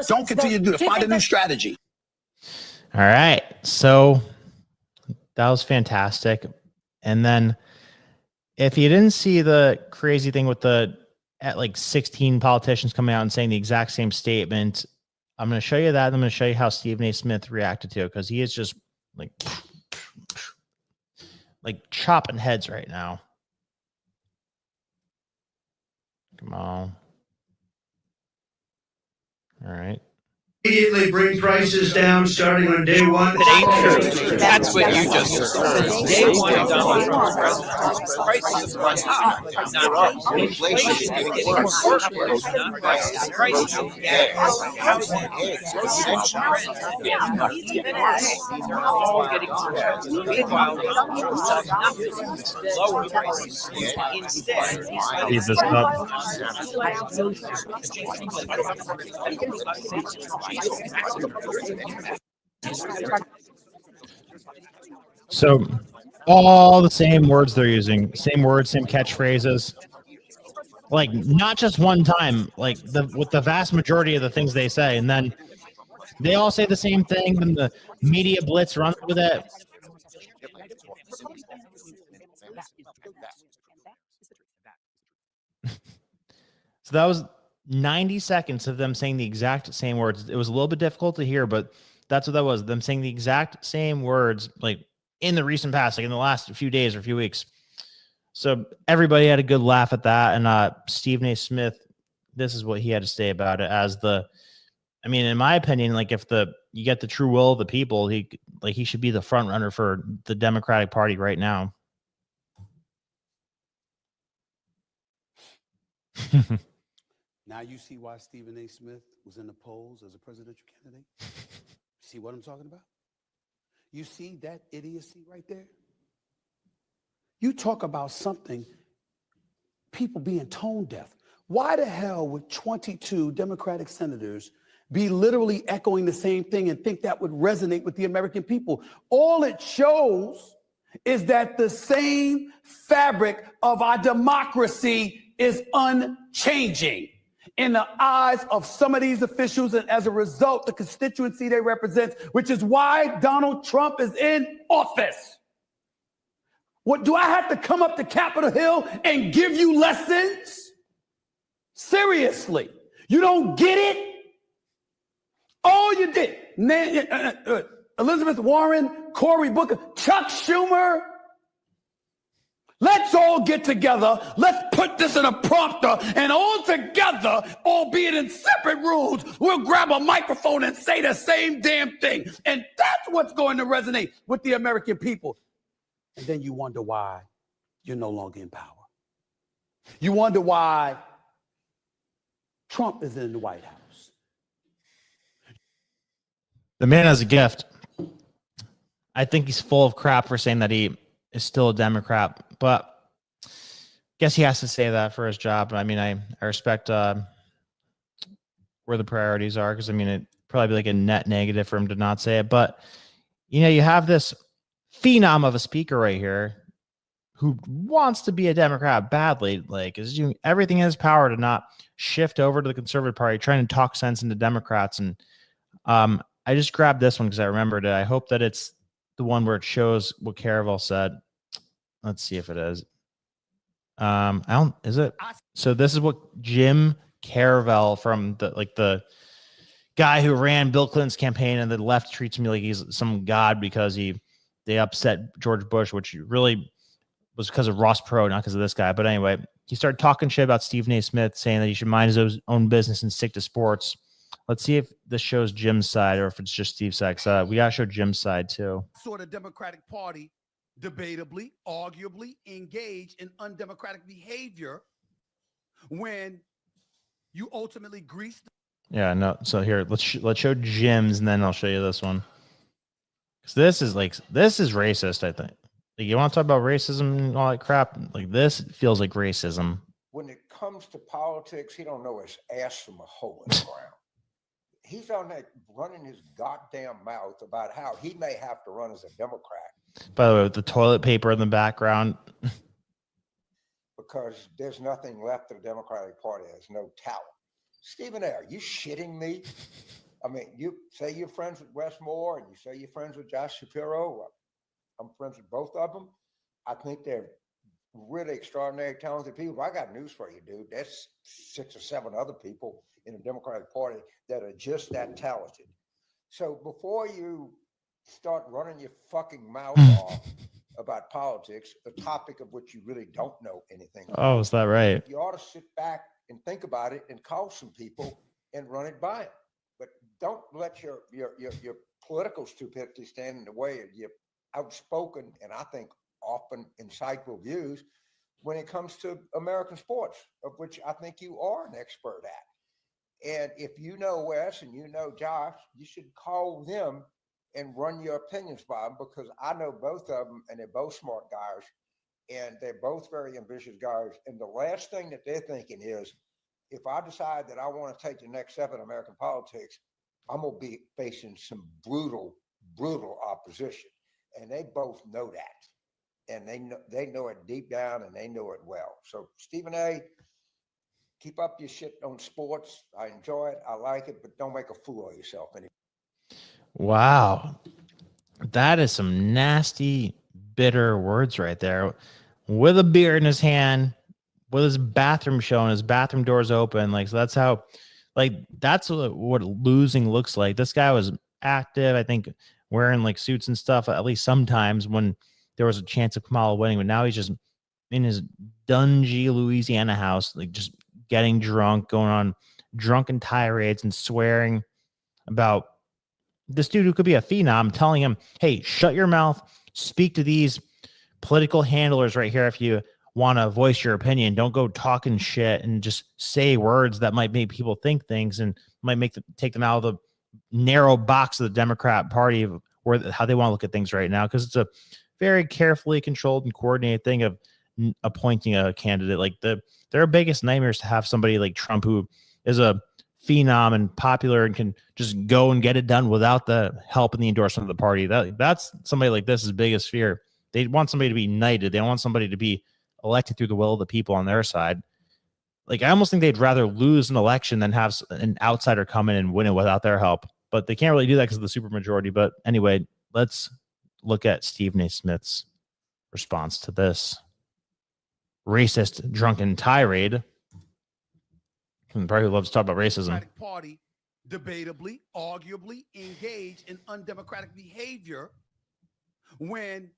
Don't continue to do it. Find a new strategy. All right. So that was fantastic. And then if you didn't see the crazy thing with at like 16 politicians coming out and saying the exact same statement, I'm going to show you that. I'm going to show you how Stephen A. Smith reacted to it, because he is just like chopping heads right now. Come on. All right. Immediately bring prices down starting on day one. It ain't true. That's what you just heard. Day one of Donald Trump's presidency, prices have gone up, not up. Inflation is getting worse, not prices. Prices of gas, housing, residential rent, these are all getting worse. Meanwhile, Donald Trump does nothing to lower prices. Instead, he's So all the same words they're using, same words, same catchphrases, like not just one time, like with the vast majority of the things they say. And then they all say the same thing, and the media blitz runs with it. So that was 90 seconds of them saying the exact same words. It was a little bit difficult to hear, but that's what that was. Them saying the exact same words, like in the recent past, like in the last few days or few weeks. So everybody had a good laugh at that. And Stephen A. Smith, this is what he had to say about it in my opinion, like if you get the true will of the people, he should be the front runner for the Democratic Party right now. Now you see why Stephen A. Smith was in the polls as a presidential candidate? See what I'm talking about? You see that idiocy right there? You talk about something, people being tone deaf. Why the hell would 22 Democratic senators be literally echoing the same thing and think that would resonate with the American people? All it shows is that the same fabric of our democracy is unchanging in the eyes of some of these officials, and as a result, the constituency they represent, which is why Donald Trump is in office. What, do I have to come up to Capitol Hill and give you lessons? Seriously, you don't get it? all you did. Elizabeth Warren, Cory Booker, Chuck Schumer. Let's all get together. Let's put this in a prompter, and all together, albeit in separate rooms, we'll grab a microphone and say the same damn thing. And that's what's going to resonate with the American people. And then you wonder why you're no longer in power. You wonder why Trump is in the White House. The man has a gift. I think he's full of crap for saying that he is still a Democrat, but I guess he has to say that for his job. I mean, I respect where the priorities are, because I mean, it'd probably be like a net negative for him to not say it. But you know, you have this phenom of a speaker right here who wants to be a Democrat badly, like is doing everything in his power to not shift over to the Conservative Party, trying to talk sense into Democrats. And I just grabbed this one because I remembered it. I hope that it's the one where it shows what Caravel said. Let's see if it is. Is it? So this is what Jim Caravel, from the guy who ran Bill Clinton's campaign, and the left treats me like he's some god because they upset George Bush, which really was because of Ross Perot, not because of this guy. But anyway, he started talking shit about Stephen A. Smith, saying that he should mind his own business and stick to sports. Let's see if this shows Jim's side or if it's just Steve's side. We gotta show Jim's side too. Sort of Democratic Party, debatably, arguably, engage in undemocratic behavior when you ultimately grease. Yeah, no. So here, let's show Jim's, and then I'll show you this one. Because this is racist, I think. Like, you want to talk about racism and all that crap? Like, this feels like racism. When it comes to politics, he don't know his ass from a hole in the ground. He's on there running his goddamn mouth about how he may have to run as a Democrat. By the way, with the toilet paper in the background. Because there's nothing left of the Democratic Party. There's no talent. Stephen A., are you shitting me? I mean, you say you're friends with Wes Moore and you say you're friends with Josh Shapiro. I'm friends with both of them. I think they're really extraordinary, talented people. I got news for you, dude. There's 6 or 7 other people in the Democratic Party that are just that talented. So before you start running your fucking mouth off about politics, a topic of which you really don't know anything about, Oh, is that right? you ought to sit back and think about it and call some people and run it by them. But don't let your political stupidity stand in the way of your outspoken and I think often insightful views when it comes to American sports, of which I think you are an expert at. And if you know Wes and you know Josh, you should call them and run your opinions by them, because I know both of them and they're both smart guys and they're both very ambitious guys. And the last thing that they're thinking is, if I decide that I want to take the next step in American politics, I'm going to be facing some brutal opposition. And they both know that. And they know it deep down and they know it well. So Stephen A., keep up your shit on sports. I enjoy it. I like it, but don't make a fool of yourself anymore. Wow. That is some nasty, bitter words right there. With a beer in his hand, with his bathroom showing, his bathroom doors open. Like, so that's how, like, that's what losing looks like. This guy was active, I think, wearing like suits and stuff, at least sometimes when there was a chance of Kamala winning, but now he's just in his dungy Louisiana house, like just getting drunk, going on drunken tirades and swearing about this dude who could be a phenom, telling him, hey, shut your mouth, speak to these political handlers right here if you want to voice your opinion. Don't go talking shit and just say words that might make people think things and might take them out of the narrow box of the Democrat Party of how they want to look at things right now, because it's a very carefully controlled and coordinated thing of appointing a candidate. Like their biggest nightmares to have somebody like Trump, who is a phenom and popular and can just go and get it done without the help and the endorsement of the party. That's somebody like this' biggest fear. They want somebody to be knighted. They don't want somebody to be elected through the will of the people on their side. Like, I almost think they'd rather lose an election than have an outsider come in and win it without their help. But they can't really do that because of the supermajority. But anyway, let's look at Stephen A. Smith's response to this racist, drunken tirade. Probably loves to talk about racism. Party, debatably, arguably engage in undemocratic behavior when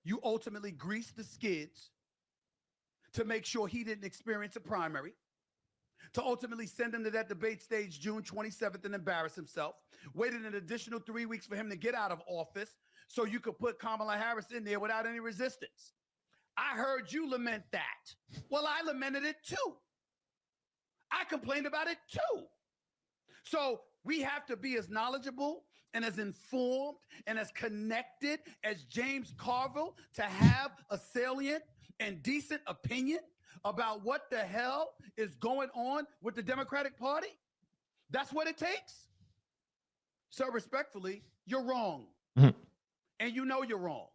you ultimately greased the skids to make sure he didn't experience a primary, to ultimately send him to that debate stage June 27th and embarrass himself, waited an additional 3 weeks for him to get out of office so you could put Kamala Harris in there without any resistance. I heard you lament that. Well, I lamented it too. I complained about it too. So we have to be as knowledgeable and as informed and as connected as James Carville to have a salient and decent opinion about what the hell is going on with the Democratic Party. That's what it takes. So respectfully, you're wrong. Mhm. And you know you're wrong.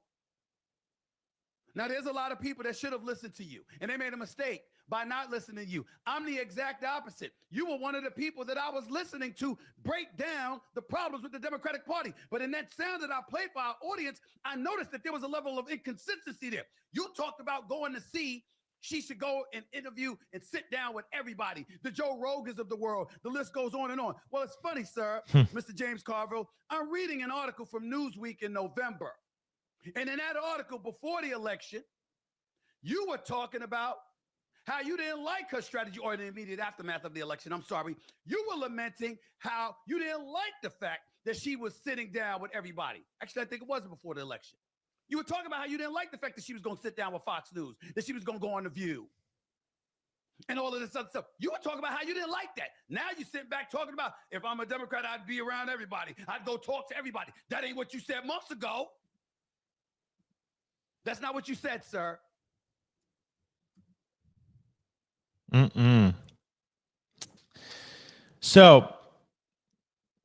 Now, there's a lot of people that should have listened to you, and they made a mistake by not listening to you. I'm the exact opposite. You were one of the people that I was listening to break down the problems with the Democratic Party. But in that sound that I played for our audience, I noticed that there was a level of inconsistency there. You talked about going to see she should go and interview and sit down with everybody, the Joe Rogans of the world. The list goes on and on. Well, it's funny, sir, Mr. James Carville. I'm reading an article from Newsweek in November. And in that article before the election, you were talking about how you didn't like her strategy, or in the immediate aftermath of the election, I'm sorry. You were lamenting how you didn't like the fact that she was sitting down with everybody. Actually, I think it wasn't before the election. You were talking about how you didn't like the fact that she was going to sit down with Fox News, that she was going to go on The View, and all of this other stuff. You were talking about how you didn't like that. Now you sit back talking about, if I'm a Democrat, I'd be around everybody. I'd go talk to everybody. That ain't what you said months ago. That's not what you said, sir. So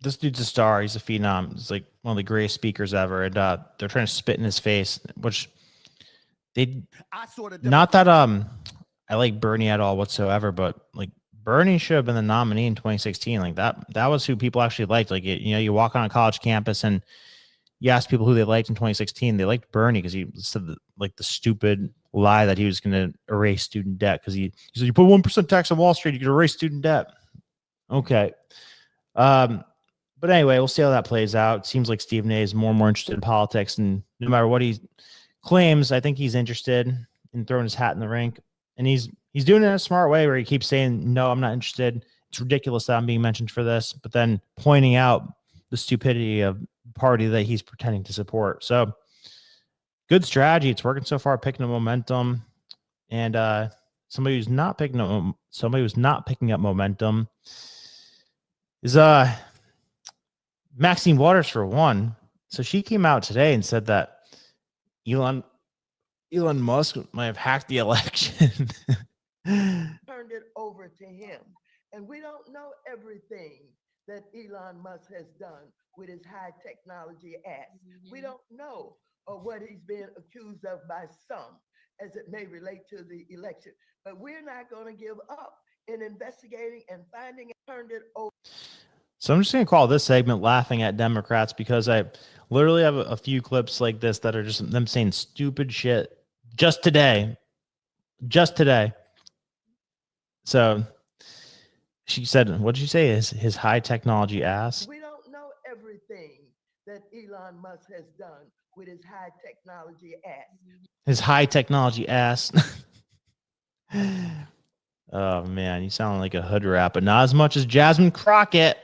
this dude's a star. He's a phenom. He's like one of the greatest speakers ever. And they're trying to spit in his face, which they not that I like Bernie at all whatsoever, but like Bernie should have been the nominee in 2016. Like that was who people actually liked. Like you walk on a college campus and you ask people who they liked in 2016. They liked Bernie because he said the stupid lie that he was going to erase student debt because he said you put 1% tax on Wall Street, you can erase student debt. Okay. But anyway, we'll see how that plays out. It seems like Stephen A is more and more interested in politics, and no matter what he claims, I think he's interested in throwing his hat in the ring. And he's doing it in a smart way where he keeps saying, no, I'm not interested. It's ridiculous that I'm being mentioned for this, but then pointing out the stupidity of the party that he's pretending to support. So good strategy. It's working so far, picking up momentum. And somebody who's not picking up momentum is Maxine Waters, for one. So she came out today and said that Elon Musk might have hacked the election. Turned it over to him. And we don't know everything that Elon Musk has done with his high technology ass. We don't know what he's being accused of by some as it may relate to the election. But we're not going to give up in investigating and finding it. Turned it over. So I'm just going to call this segment Laughing at Democrats because I literally have a few clips like this that are just them saying stupid shit just today. So she said, what did you say? His high technology ass? We don't know everything that Elon Musk has done with his high technology ass. His high technology ass. Oh, man, you sound like a hood rat, but not as much as Jasmine Crockett.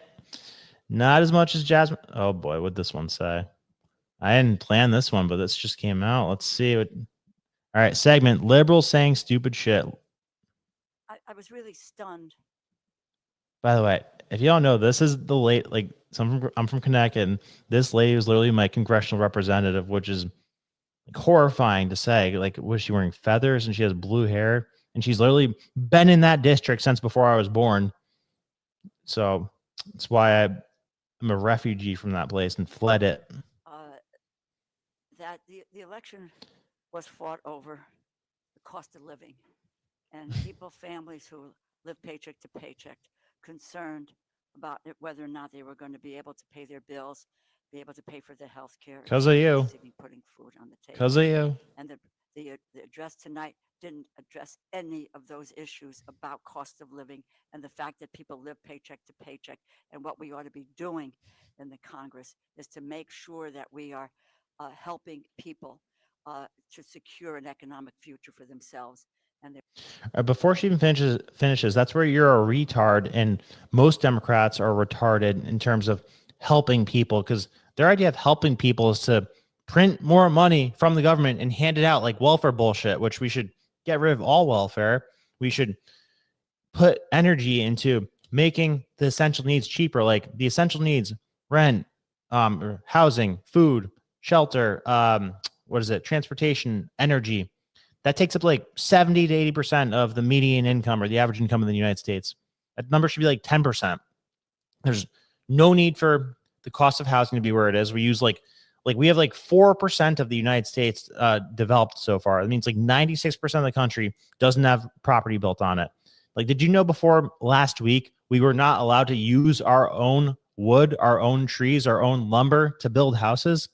Not as much as Jasmine. Oh, boy, what'd this one say? I didn't plan this one, but this just came out. Let's see. All right, segment, liberals saying stupid shit. I was really stunned. By the way, if you don't know, this is the late, like, I'm from Connecticut, and this lady was literally my congressional representative, which is like horrifying to say. Like, was she wearing feathers and she has blue hair? And she's literally been in that district since before I was born. So that's why I'm a refugee from that place and fled it. That the election was fought over the cost of living, and people, families who live paycheck to paycheck, concerned about whether or not they were going to be able to pay their bills, be able to pay for their health care. Because of you. Putting food on the table. Because of you. And the address tonight didn't address any of those issues about cost of living and the fact that people live paycheck to paycheck. And what we ought to be doing in the Congress is to make sure that we are helping people to secure an economic future for themselves. And before she even finishes, that's where you're a retard, and most Democrats are retarded in terms of helping people, because their idea of helping people is to print more money from the government and hand it out like welfare bullshit, which we should get rid of all welfare. We should put energy into making the essential needs cheaper, like the essential needs: rent, housing, food, shelter, transportation, energy. That takes up like 70 to 80% of the median income or the average income in the United States. That number should be like 10%. There's no need for the cost of housing to be where it is. We use we have like 4% of the United States developed so far. That means like 96% of the country doesn't have property built on it. Like, did you know before last week, we were not allowed to use our own wood, our own trees, our own lumber to build houses?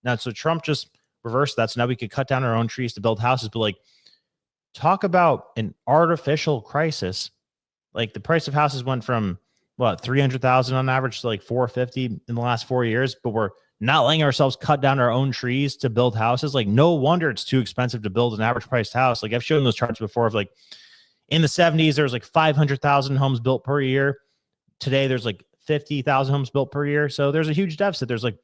Now, so Trump just reversed that. So now we could cut down our own trees to build houses. But like, talk about an artificial crisis. Like, the price of houses went from what, 300,000 on average to like 450 in the last 4 years, but we're not letting ourselves cut down our own trees to build houses. Like, no wonder it's too expensive to build an average priced house. Like, I've shown those charts before of like, in the 70s, there was like 500,000 homes built per year. Today, there's like 50,000 homes built per year. So there's a huge deficit. There's like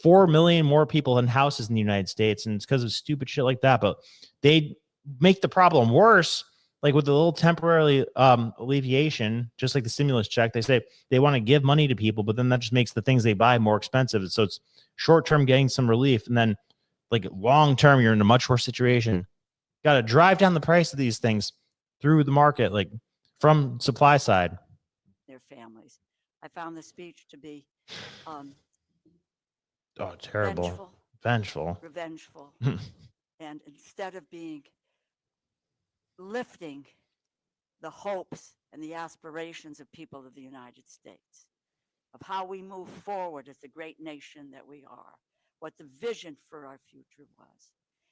4 million more people in houses in the United States. And it's because of stupid shit like that. But they make the problem worse, like with a little temporary alleviation, just like the stimulus check. They say they want to give money to people, but then that just makes the things they buy more expensive. So it's short-term getting some relief. And then like long-term, you're in a much worse situation. Got to drive down the price of these things through the market, like from supply side. Their families. I found the speech to be terrible. Vengeful. Revengeful. And instead of being lifting the hopes and the aspirations of people of the United States, of how we move forward as the great nation that we are, what the vision for our future was,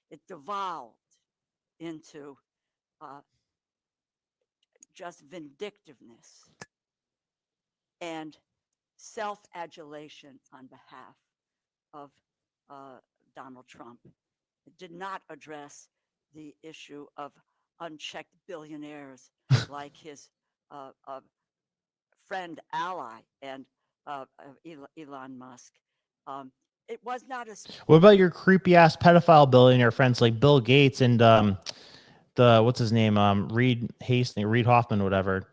it devolved into just vindictiveness and self-adulation on behalf of Donald Trump. It did not address the issue of unchecked billionaires like his friend, ally, and Elon Musk. It was not a. What about your creepy ass pedophile billionaire friends like Bill Gates and what's his name, Reed Hoffman, whatever,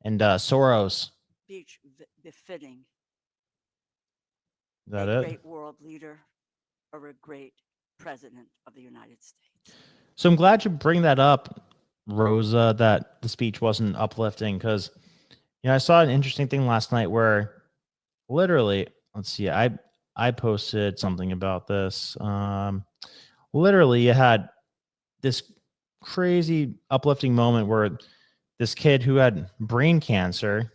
and Soros? Speech befitting Is that a it? great world leader or a great president of the United States. So I'm glad you bring that up, Rosa, that the speech wasn't uplifting, because I saw an interesting thing last night where literally, let's see, I posted something about this. Literally, you had this crazy uplifting moment where this kid who had brain cancer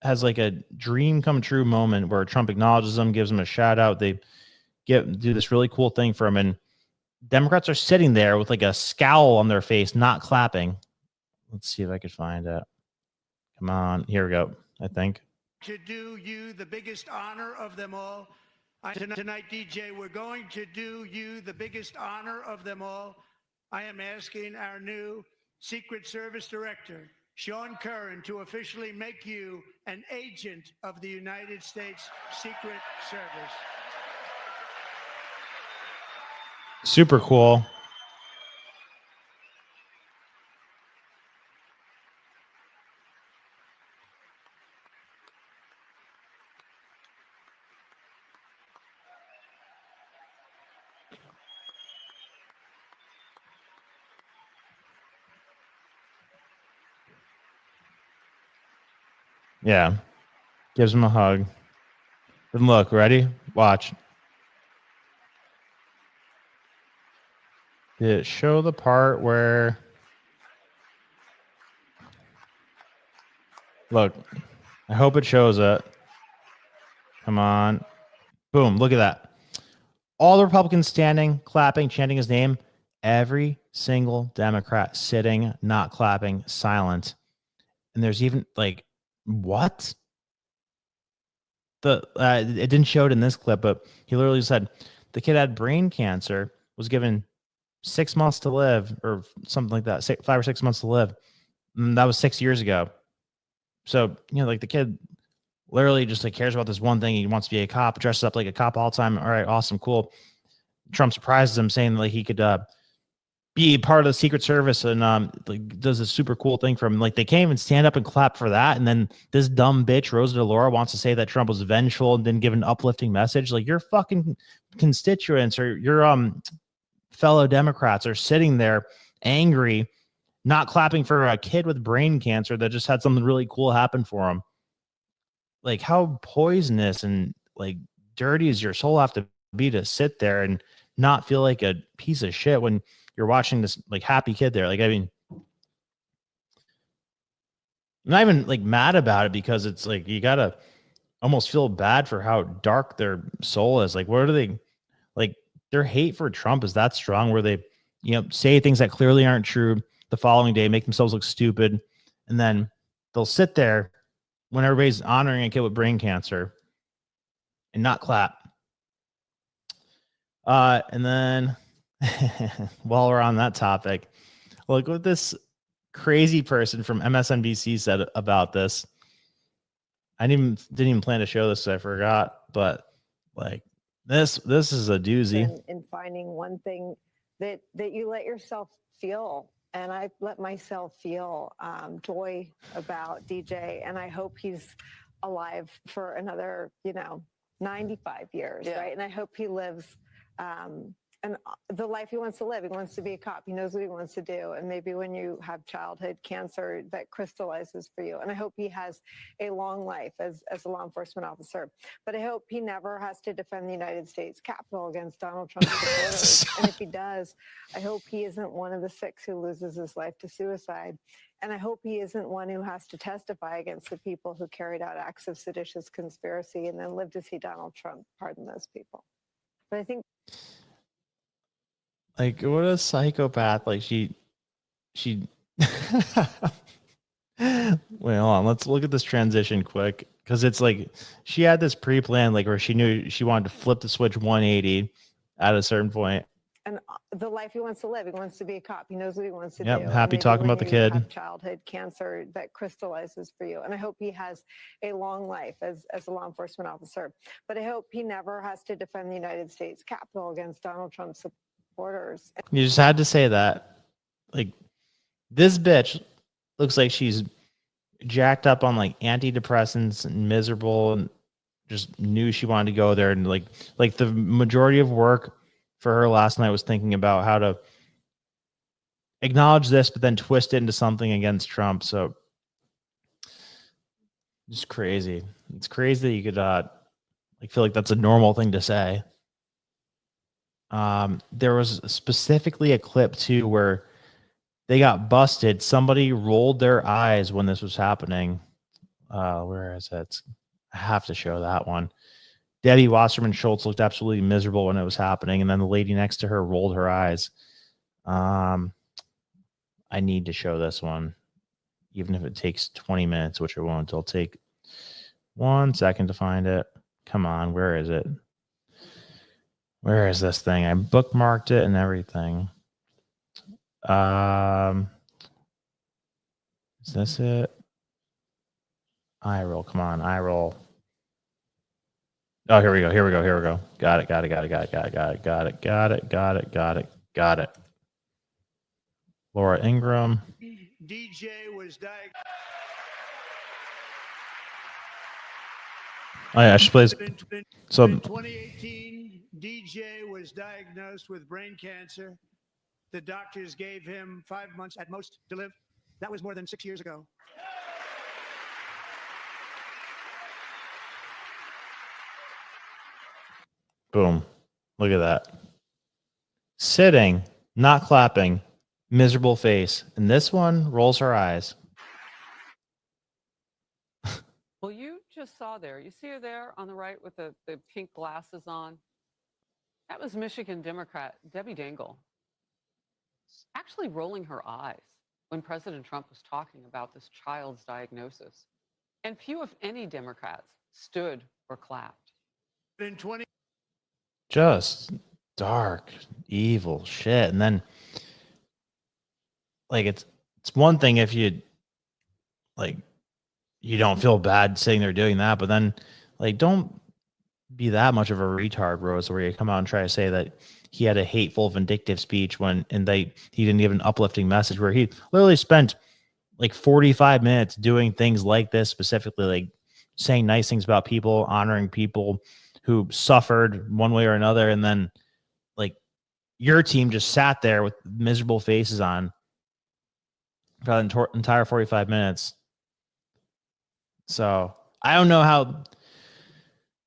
has like a dream come true moment where Trump acknowledges him, gives him a shout out. They do this really cool thing for him, and Democrats are sitting there with like a scowl on their face, not clapping. Let's see if I could find it. Come on, here we go. I think. To do you the biggest honor of them all. Tonight, DJ, we're going to do you the biggest honor of them all. I am asking our new Secret Service Director, Sean Curran, to officially make you an agent of the United States Secret Service. Super cool. Yeah. Gives him a hug. Then look, ready? Watch. Did it show the part where... Look. I hope it shows it. Come on. Boom. Look at that. All the Republicans standing, clapping, chanting his name. every single Democrat sitting, not clapping, silent. And there's even like, what? It didn't show it in this clip, but he literally said the kid had brain cancer, was given 6 months to live or something like that, 5 or 6 months to live. And that was 6 years ago. So, like the kid literally just like cares about this one thing. He wants to be a cop, dresses up like a cop all the time. All right, awesome, cool. Trump surprises him saying like he could be part of the Secret Service and like does a super cool thing for him. Like they can't even stand up and clap for that. And then this dumb bitch Rosa DeLauro wants to say that Trump was vengeful and then give an uplifting message. Like your fucking constituents or your fellow Democrats are sitting there angry, not clapping for a kid with brain cancer that just had something really cool happen for him. Like how poisonous and like dirty does your soul have to be to sit there and not feel like a piece of shit when you're watching this like happy kid there? Like, I mean, I'm not even like mad about it because it's like you gotta almost feel bad for how dark their soul is. Like, what are they like? Their hate for Trump is that strong where they, say things that clearly aren't true the following day, make themselves look stupid, and then they'll sit there when everybody's honoring a kid with brain cancer and not clap. And then while we're on that topic, look what this crazy person from MSNBC said about this. I didn't even plan to show this, so I forgot. But like this is a doozy. In finding one thing that you let yourself feel, and I let myself feel joy about DJ, and I hope he's alive for another 95 years, right? And I hope he lives and the life he wants to live. He wants to be a cop. He knows what he wants to do. And maybe when you have childhood cancer, that crystallizes for you. And I hope he has a long life as a law enforcement officer. But I hope he never has to defend the United States Capitol against Donald Trump's supporters. And if he does, I hope he isn't one of the 6 who loses his life to suicide. And I hope he isn't one who has to testify against the people who carried out acts of seditious conspiracy and then live to see Donald Trump pardon those people. But I think, like, what a psychopath. Like she wait, hold on, let's look at this transition quick, because it's like she had this pre-plan, like where she knew she wanted to flip the switch 180 at a certain point. and the life he wants to live. He wants to be a cop. He knows what he wants to Yep, do. happy talking about the kid. Have childhood cancer, that crystallizes for you. And I hope he has a long life as a law enforcement officer. But I hope he never has to defend the United States Capitol against Donald Trump's supporters. You just had to say that. Like, this bitch looks like she's jacked up on like antidepressants and miserable and just knew she wanted to go there. And like the majority of work for her last night was thinking about how to acknowledge this, but then twist it into something against Trump. So just crazy. It's crazy that you could like feel like that's a normal thing to say. There was specifically a clip too where they got busted. Somebody rolled their eyes when this was happening. Where is it? I have to show that one. Debbie Wasserman Schultz looked absolutely miserable when it was happening, and then the lady next to her rolled her eyes. I need to show this one, even if it takes 20 minutes, which it won't. It'll take 1 second to find it. Come on, where is it? Where is this thing? I bookmarked it and everything. Is this it? Eye roll. Come on, eye roll. Oh, here we go. Got it. Laura Ingraham. DJ was diagnosed. Oh, yeah, she plays. So in 2018, DJ was diagnosed with brain cancer. The doctors gave him 5 months at most to live. That was more than 6 years ago. boom. Look at that. Sitting, not clapping, miserable face. And this one rolls her eyes. Well, you just saw there. You see her there on the right with the pink glasses on? That was Michigan Democrat Debbie Dingell. actually rolling her eyes when President Trump was talking about this child's diagnosis. And few, if any, Democrats stood or clapped. In 20 Just dark, evil shit. And then, like, it's one thing if you, like, you don't feel bad sitting there doing that, but then, like, don't be that much of a retard, Rose, where you come out and try to say that he had a hateful, vindictive speech he didn't give an uplifting message, where he literally spent like 45 minutes doing things like this, specifically like saying nice things about people, honoring people who suffered one way or another. And then, like, your team just sat there with miserable faces on for the entire 45 minutes. So I don't know how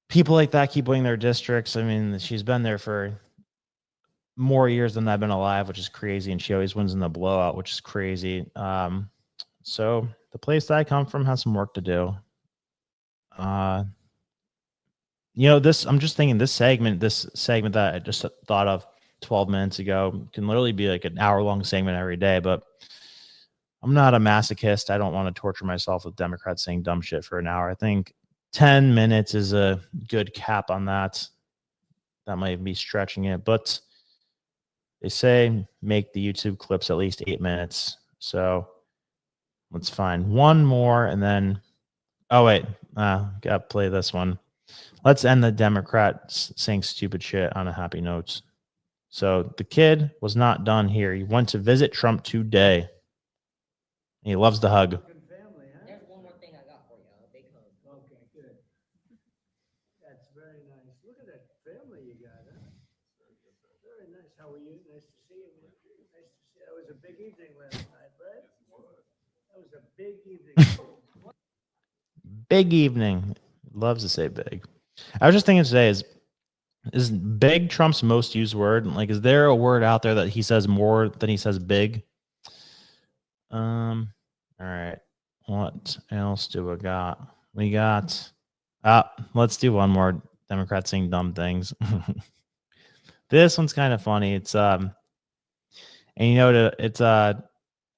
people like that keep winning their districts. I mean, she's been there for more years than I've been alive, which is crazy. And she always wins in the blowout, which is crazy. So the place that I come from has some work to do. I'm just thinking this segment that I just thought of 12 minutes ago can literally be like an hour-long segment every day, but I'm not a masochist. I don't want to torture myself with Democrats saying dumb shit for an hour. I think 10 minutes is a good cap on that. That might be stretching it, but they say make the YouTube clips at least 8 minutes. So let's find one more and then, oh wait, gotta play this one. Let's end the Democrats saying stupid shit on a happy note. So the kid was not done here. He went to visit Trump today. He loves the hug. There's one more thing I got for you. A big hug. Okay, good. That's very nice. Look at that family you got, huh? Very nice. How are you? Nice to see you. Nice to see you. That was a big evening last night, right? That was a big evening. Big evening. Loves to say big. I was just thinking today, is big Trump's most used word? Like, is there a word out there that he says more than he says big? All right. What else do we got? We got let's do one more. Democrats saying dumb things. This one's kind of funny. It's and it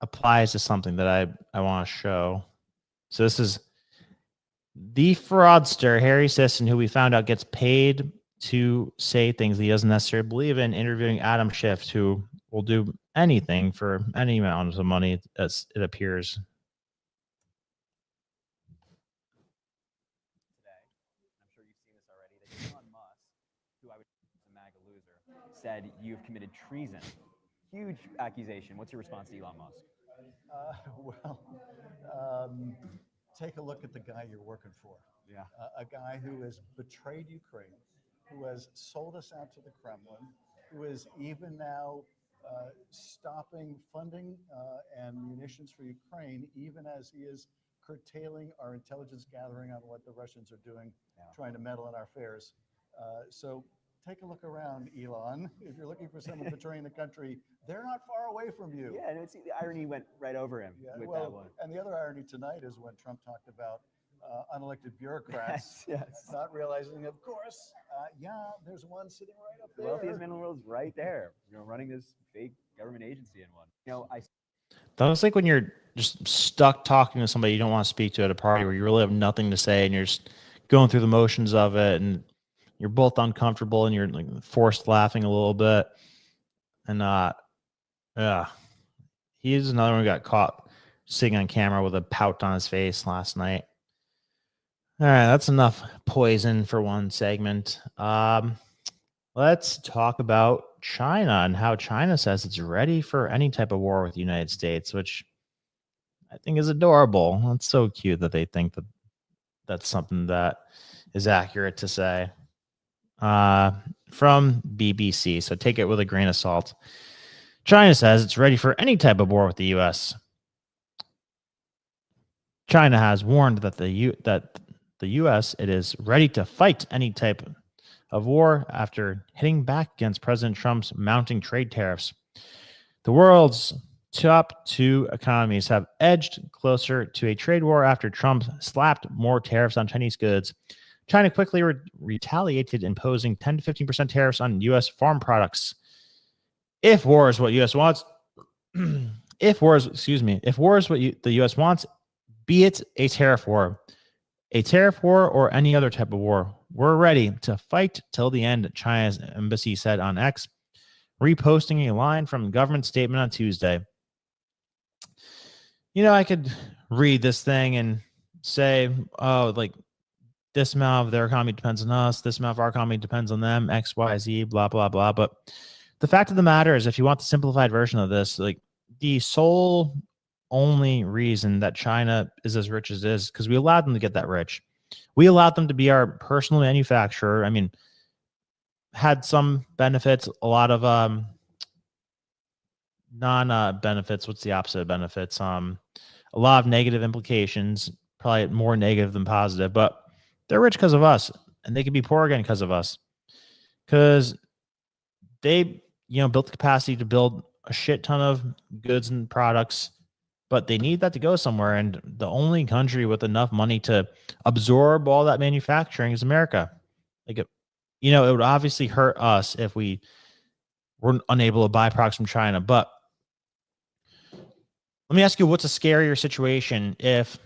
applies to something that I want to show. So this is the fraudster, Harry Sisson, who we found out gets paid to say things he doesn't necessarily believe in, interviewing Adam Schiff, who will do anything for any amount of money, as it appears. I'm sure you've seen this already, that Elon Musk, who I would consider a MAGA loser, said you've committed treason. Huge accusation. What's your response to Elon Musk? Take a look at the guy you're working for. Yeah. A guy who has betrayed Ukraine, who has sold us out to the Kremlin, who is even now stopping funding and munitions for Ukraine, even as he is curtailing our intelligence gathering on what the Russians are doing, trying to meddle in our affairs. So take a look around, Elon. If you're looking for someone betraying the country, they're not far away from you. Yeah, and the irony went right over him with that one. And the other irony tonight is when Trump talked about unelected bureaucrats, yes. not realizing, of course, there's one sitting right up The there. wealthiest man in the world is right there, running this fake government agency in one. That was like when you're just stuck talking to somebody you don't want to speak to at a party where you really have nothing to say and you're just going through the motions of it and you're both uncomfortable and you're like forced laughing a little bit. And he's another one who got caught sitting on camera with a pout on his face last night. All right, that's enough poison for one segment. Let's talk about China and how China says it's ready for any type of war with the United States, which I think is adorable. It's so cute that they think that that's something that is accurate to say. From BBC, so take it with a grain of salt. China says it's ready for any type of war with the U.S. China has warned that the U.S. it is ready to fight any type of war after hitting back against President Trump's mounting trade tariffs. The world's top two economies have edged closer to a trade war after Trump slapped more tariffs on Chinese goods. China quickly retaliated, imposing 10 to 15% tariffs on U.S. farm products. If war is what U.S. wants, if war is what the U.S. wants, be it a tariff war, or any other type of war, we're ready to fight till the end, China's embassy said on X, reposting a line from the government statement on Tuesday. I could read this thing and say, oh, like this amount of their economy depends on us, this amount of our economy depends on them, X, Y, Z, blah, blah, blah. But the fact of the matter is, if you want the simplified version of this, like the sole only reason that China is as rich as it is because we allowed them to get that rich. We allowed them to be our personal manufacturer. I mean, had some benefits, a lot of non-benefits. What's the opposite of benefits? A lot of negative implications, probably more negative than positive, but they're rich because of us, and they could be poor again because of us. Because they, built the capacity to build a shit ton of goods and products, but they need that to go somewhere. And the only country with enough money to absorb all that manufacturing is America. Like, it would obviously hurt us if we were unable to buy products from China. But let me ask you, what's a scarier situation if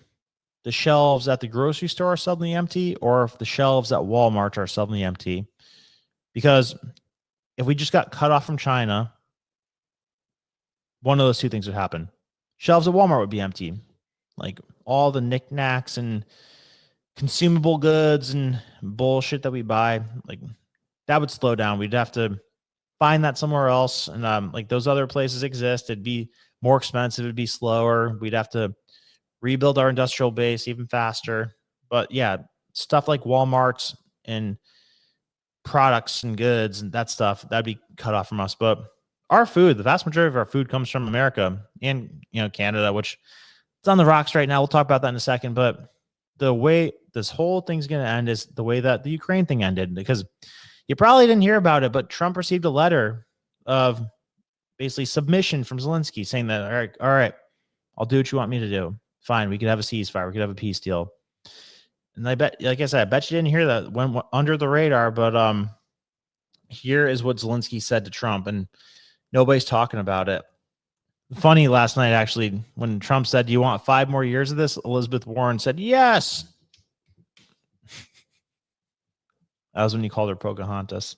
the shelves at the grocery store are suddenly empty or if the shelves at Walmart are suddenly empty? Because if we just got cut off from China, one of those two things would happen. Shelves at Walmart would be empty. Like all the knickknacks and consumable goods and bullshit that we buy, like that would slow down. We'd have to find that somewhere else. And like those other places exist. It'd be more expensive. It'd be slower. We'd have to rebuild our industrial base even faster. But yeah, stuff like Walmart's and products and goods and that stuff, that'd be cut off from us. But our food, the vast majority of our food comes from America and, Canada, which it's on the rocks right now. We'll talk about that in a second. But the way this whole thing's going to end is the way that the Ukraine thing ended, because you probably didn't hear about it, but Trump received a letter of basically submission from Zelensky saying that, all right, I'll do what you want me to do. Fine. We could have a ceasefire. We could have a peace deal. And I bet, like I said, I bet you didn't hear that. Went under the radar, but here is what Zelensky said to Trump, and nobody's talking about it. Funny, last night, actually, when Trump said, do you want 5 more years of this? Elizabeth Warren said, yes. That was when he called her Pocahontas.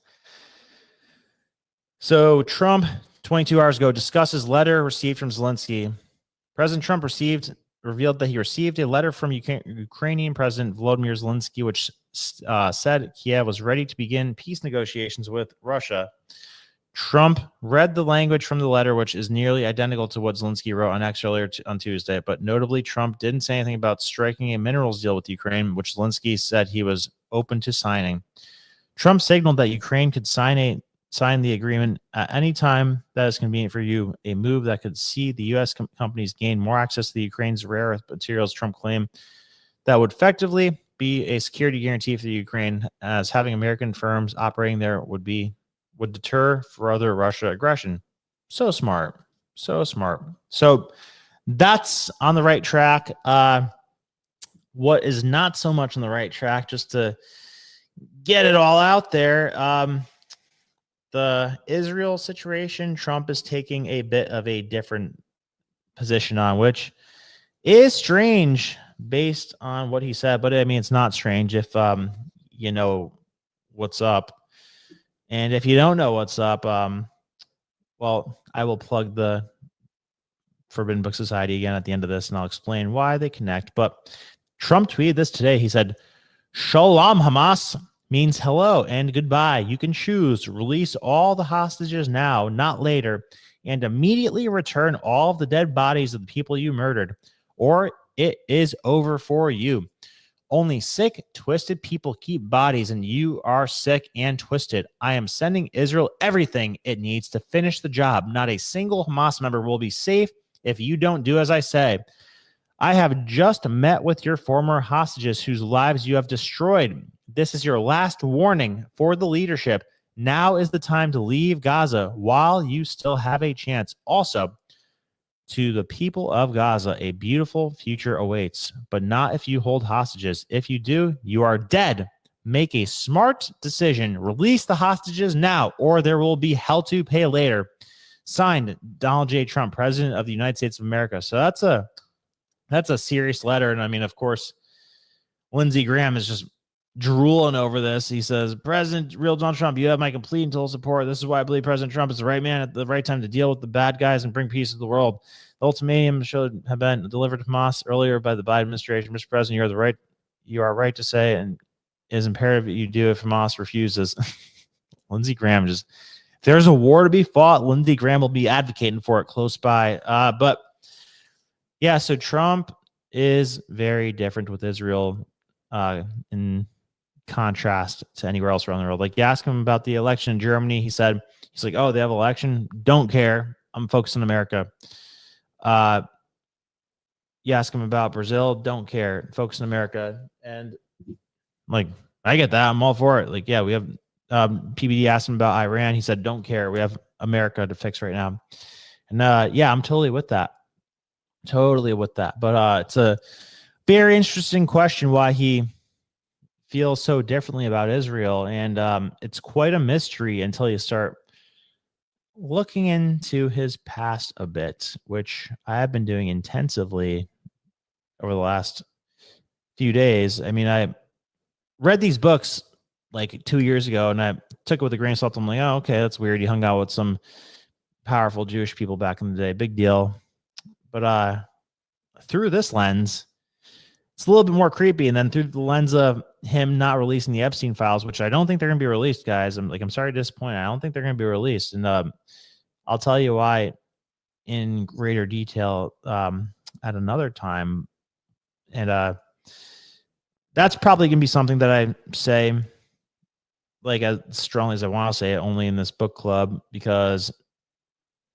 So Trump, 22 hours ago, discusses letter received from Zelensky. President Trump revealed that he received a letter from Ukrainian President Volodymyr Zelensky, which said Kiev was ready to begin peace negotiations with Russia. Trump read the language from the letter, which is nearly identical to what Zelensky wrote on X earlier on Tuesday. But notably, Trump didn't say anything about striking a minerals deal with Ukraine, which Zelensky said he was open to signing. Trump signaled that Ukraine could sign the agreement at any time that is convenient for you, a move that could see the U.S. companies gain more access to the Ukraine's rare earth materials. Trump claimed that would effectively be a security guarantee for the Ukraine, as having American firms operating there would deter further Russia aggression. So smart. So smart. So that's on the right track. What is not so much on the right track, just to get it all out there, the Israel situation, Trump is taking a bit of a different position on, which is strange based on what he said. But I mean, it's not strange if you know what's up. And if you don't know what's up, well, I will plug the Forbidden Book Society again at the end of this, and I'll explain why they connect. But Trump tweeted this today. He said, Shalom Hamas means hello and goodbye. You can choose. Release all the hostages now, not later, and immediately return all of the dead bodies of the people you murdered, or it is over for you. Only sick, twisted people keep bodies, and you are sick and twisted. I am sending Israel everything it needs to finish the job. Not a single Hamas member will be safe if you don't do as I say. I have just met with your former hostages whose lives you have destroyed. This is your last warning for the leadership. Now is the time to leave Gaza while you still have a chance. Also, to the people of Gaza, a beautiful future awaits, but not if you hold hostages. If you do, you are dead. Make a smart decision. Release the hostages now, or there will be hell to pay later, Signed, Donald J. Trump, President of the United States of America. So that's a serious letter. And I mean, of course, Lindsey Graham is just drooling over this. He says, President, real Donald Trump, you have my complete and total support. This is why I believe President Trump is the right man at the right time to deal with the bad guys and bring peace to the world. The ultimatum should have been delivered to Hamas earlier by the Biden administration. Mr. President, you are right to say, and it is imperative that you do if Hamas refuses. Lindsey Graham just, if there's a war to be fought, Lindsey Graham will be advocating for it close by. But yeah, so Trump is very different with Israel in contrast to anywhere else around the world. Like, you ask him about the election in Germany, he's like, oh, they have election, don't care, I'm focused on America. You ask him about Brazil, don't care, focus on America. And like, I get that, I'm all for it. Like, yeah, we have PBD asked him about Iran, he said, don't care, we have America to fix right now. And yeah, I'm totally with that. But it's a very interesting question why he feels so differently about Israel. And it's quite a mystery until you start looking into his past a bit, which I have been doing intensively over the last few days. I mean, I read these books like 2 years ago and I took it with a grain of salt. I'm like, oh, okay, that's weird. He hung out with some powerful Jewish people back in the day. Big deal. But through this lens, it's a little bit more creepy. And then through the lens of him not releasing the Epstein files, which I don't think they're going to be released, guys. I'm sorry to disappoint. I don't think they're going to be released. And I'll tell you why in greater detail at another time. And that's probably going to be something that I say like as strongly as I want to say it only in this book club, because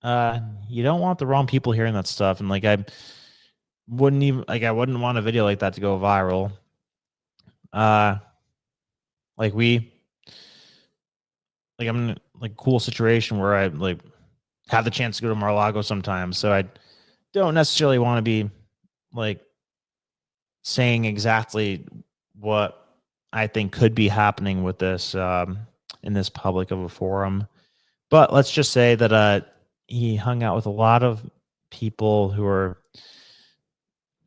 you don't want the wrong people hearing that stuff. And like, I wouldn't want a video like that to go viral. I'm in a cool situation where I like have the chance to go to Mar-a-Lago sometimes. So I don't necessarily want to be like saying exactly what I think could be happening with this in this public of a forum. But let's just say that he hung out with a lot of people who are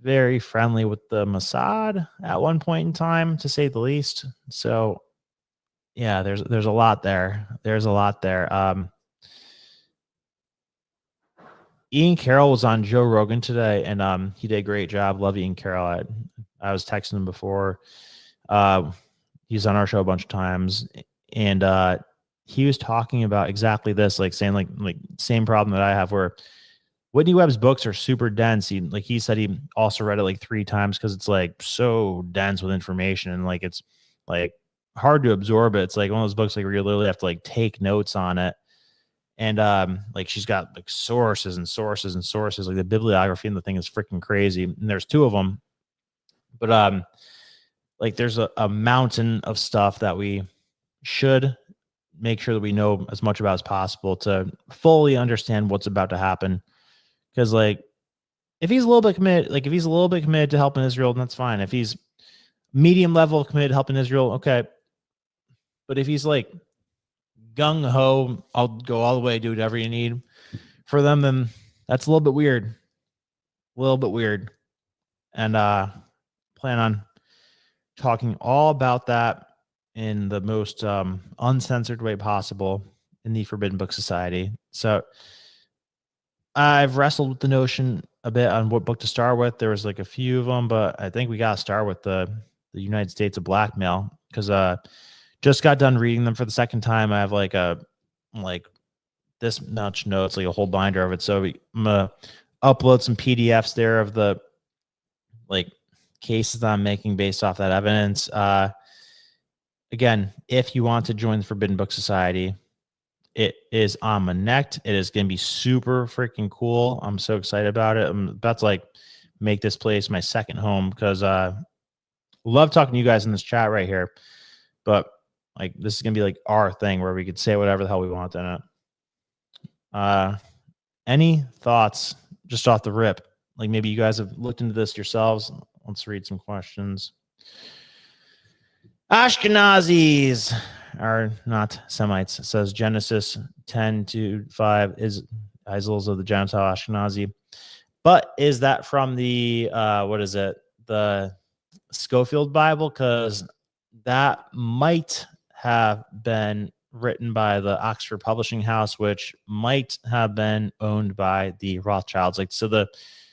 very friendly with the Mossad at one point in time, to say the least. So yeah, there's a lot there. Ian Carroll was on Joe Rogan today, and he did a great job. Love Ian Carroll. I was texting him before. He's on our show a bunch of times, and he was talking about exactly this, like saying like same problem that I have, where Whitney Webb's books are super dense. He said he also read it like 3 times because it's like so dense with information, and like it's like hard to absorb it. It's like one of those books like where you literally have to like take notes on it. And like she's got like sources and sources and sources. Like the bibliography and the thing is freaking crazy. And there's 2 of them. But like there's a mountain of stuff that we should make sure that we know as much about as possible to fully understand what's about to happen. Because like if he's a little bit committed, to helping Israel, then that's fine. If he's medium level committed to helping Israel, okay. But if he's like gung ho, I'll go all the way, do whatever you need for them, then that's a little bit weird. And plan on talking all about that in the most uncensored way possible in the Forbidden Book Society. So I've wrestled with the notion a bit on what book to start with. There was like a few of them, but I think we got to start with the United States of Blackmail, because just got done reading them for the second time. I have like this much notes, like a whole binder of it. So I'm gonna upload some PDFs there of the like cases that I'm making based off that evidence. Again, if you want to join the Forbidden Book Society, it is on my neck. It is going to be super freaking cool. I'm so excited about it. I'm about to like make this place my second home, because love talking to you guys in this chat right here. But like this is gonna be like our thing where we could say whatever the hell we want in it. Any thoughts just off the rip? Like maybe you guys have looked into this yourselves. Let's read some questions. Ashkenazis are not Semites, says Genesis 10:5 is Geisels of the Gentile Ashkenazi. But is that from the what is it? The Schofield Bible? Because that might have been written by the Oxford Publishing House, which might have been owned by the Rothschilds. Like, so the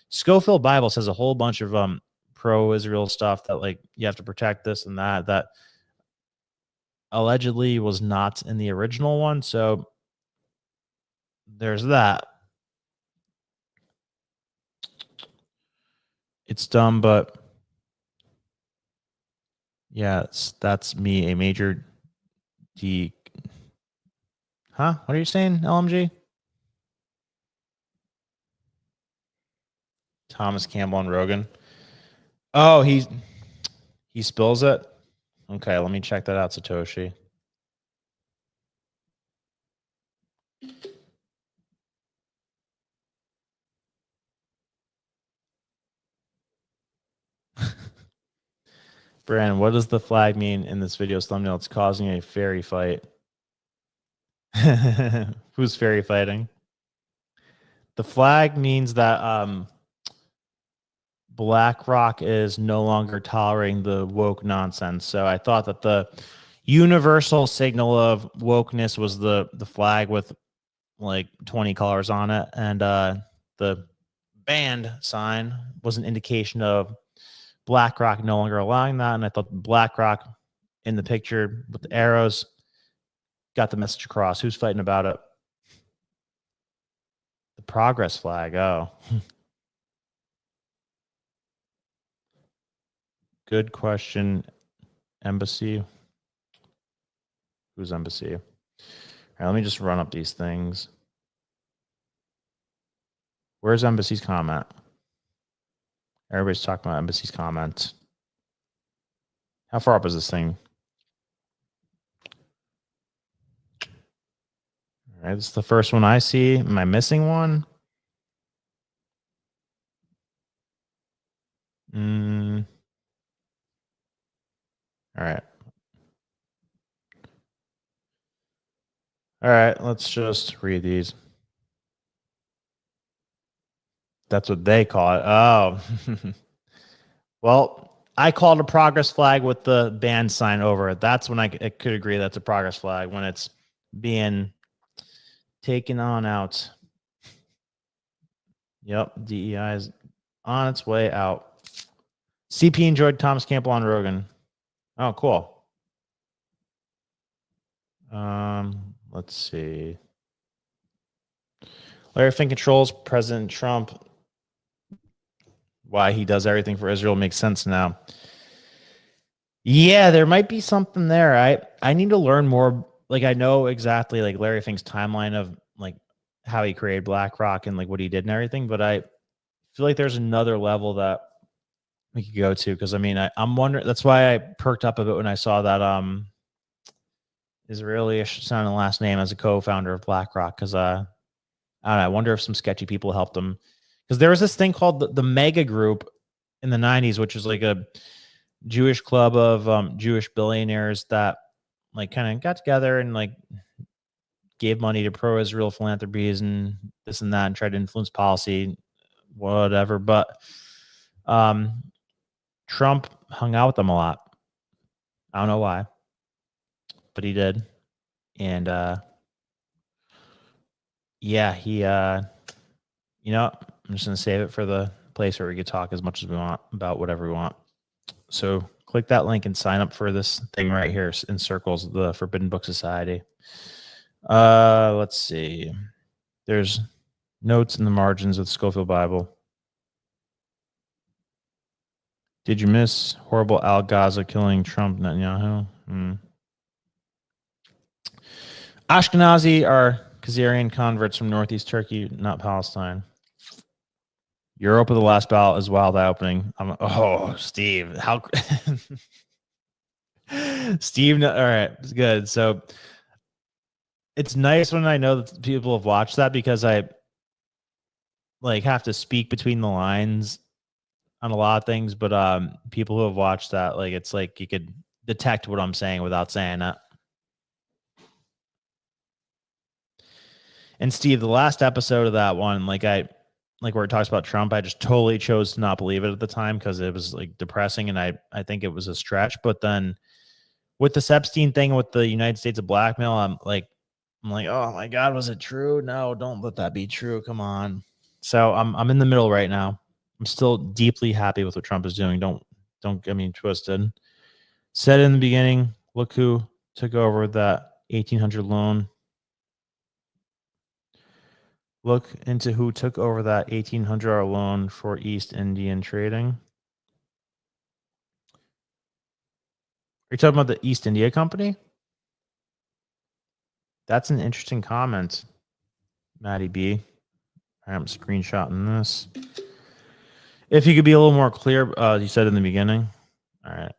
Schofield Bible says a whole bunch of pro-Israel stuff that like you have to protect this and that allegedly was not in the original one. So there's that. It's dumb, but yes, that's me, a major D. Huh? What are you saying, LMG? Thomas Campbell and Rogan. Oh, he spills it. Okay, let me check that out, Satoshi. Brandon, what does the flag mean in this video's thumbnail? It's causing a fairy fight. Who's fairy fighting? The flag means that BlackRock is no longer tolerating the woke nonsense. So I thought that the universal signal of wokeness was the flag with like 20 colors on it, and the band sign was an indication of BlackRock no longer allowing that. And I thought BlackRock in the picture with the arrows got the message across. Who's fighting about it? The progress flag. Oh. Good question. Embassy. Who's embassy? All right, let me just run up these things. Where's embassy's comment? Everybody's talking about embassy's comment. How far up is this thing? All right, this is the first one I see. Am I missing one? All right. All right, let's just read these. That's what they call it. Oh. Well, I called a progress flag with the band sign over it. That's when I could agree that's a progress flag, when it's being taken on out. Yep, DEI is on its way out. CP enjoyed Thomas Campbell on Rogan. Oh, cool. Let's see. Larry Fink controls President Trump. Why he does everything for Israel makes sense now. Yeah, there might be something there. I need to learn more. Like, I know exactly like Larry Fink's timeline of like how he created BlackRock and like what he did and everything, but I feel like there's another level that we could go to, because I mean I'm wondering, that's why I perked up a bit when I saw that Israeli-ish sounding last name as a co-founder of BlackRock, because I don't know, I wonder if some sketchy people helped him, because there was this thing called the Mega Group in the 90s, which was like a Jewish club of Jewish billionaires that like kind of got together and like gave money to pro-Israel philanthropies and this and that and tried to influence policy, whatever. But Trump hung out with them a lot. I don't know why, but he did. And yeah, he you know, I'm just gonna save it for the place where we could talk as much as we want about whatever we want. So click that link and sign up for this thing right here in circles, the Forbidden Book Society. Let's see. There's notes in the margins of the Schofield Bible. Did you miss horrible Al Gaza killing Trump Netanyahu? Ashkenazi are Khazarian converts from northeast Turkey, not Palestine. Europe of the last ballot is wild eye-opening. Oh, Steve, how Steve? All right, it's good. So it's nice when I know that people have watched that, because I like have to speak between the lines on a lot of things. But people who have watched that, like, it's like you could detect what I'm saying without saying it. And Steve, the last episode of that one, like where it talks about Trump, I just totally chose to not believe it at the time because it was like depressing, and I think it was a stretch. But then with this Epstein thing with the United States of blackmail, I'm like, oh my God, was it true? No, don't let that be true. Come on. So I'm in the middle right now. I'm still deeply happy with what Trump is doing. Don't get me twisted. Said in the beginning, look who took over that 1800 loan. Look into who took over that $1,800 loan for East Indian trading. Are you talking about the East India Company? That's an interesting comment, Maddie B. I'm screenshotting this. If you could be a little more clear, you said in the beginning. All right.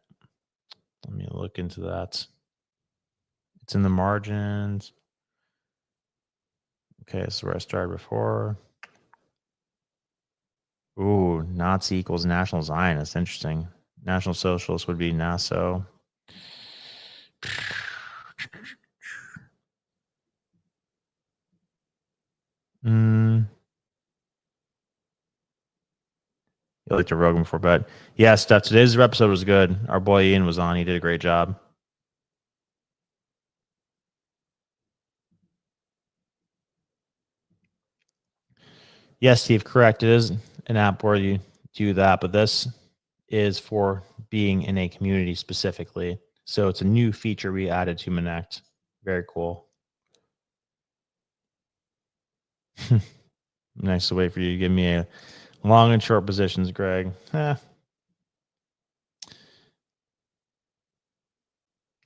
Let me look into that. It's in the margins. Okay, this is where I started before. Ooh, Nazi equals National Zionist. Interesting. National Socialist would be NASO. You liked a Rogan before, but yeah, Steph, today's episode was good. Our boy Ian was on. He did a great job. Yes, Steve, correct. It is an app where you do that, but this is for being in a community specifically. So it's a new feature we added to Connect. Very cool. Nice to wait for you to give me a long and short positions, Greg. Yeah,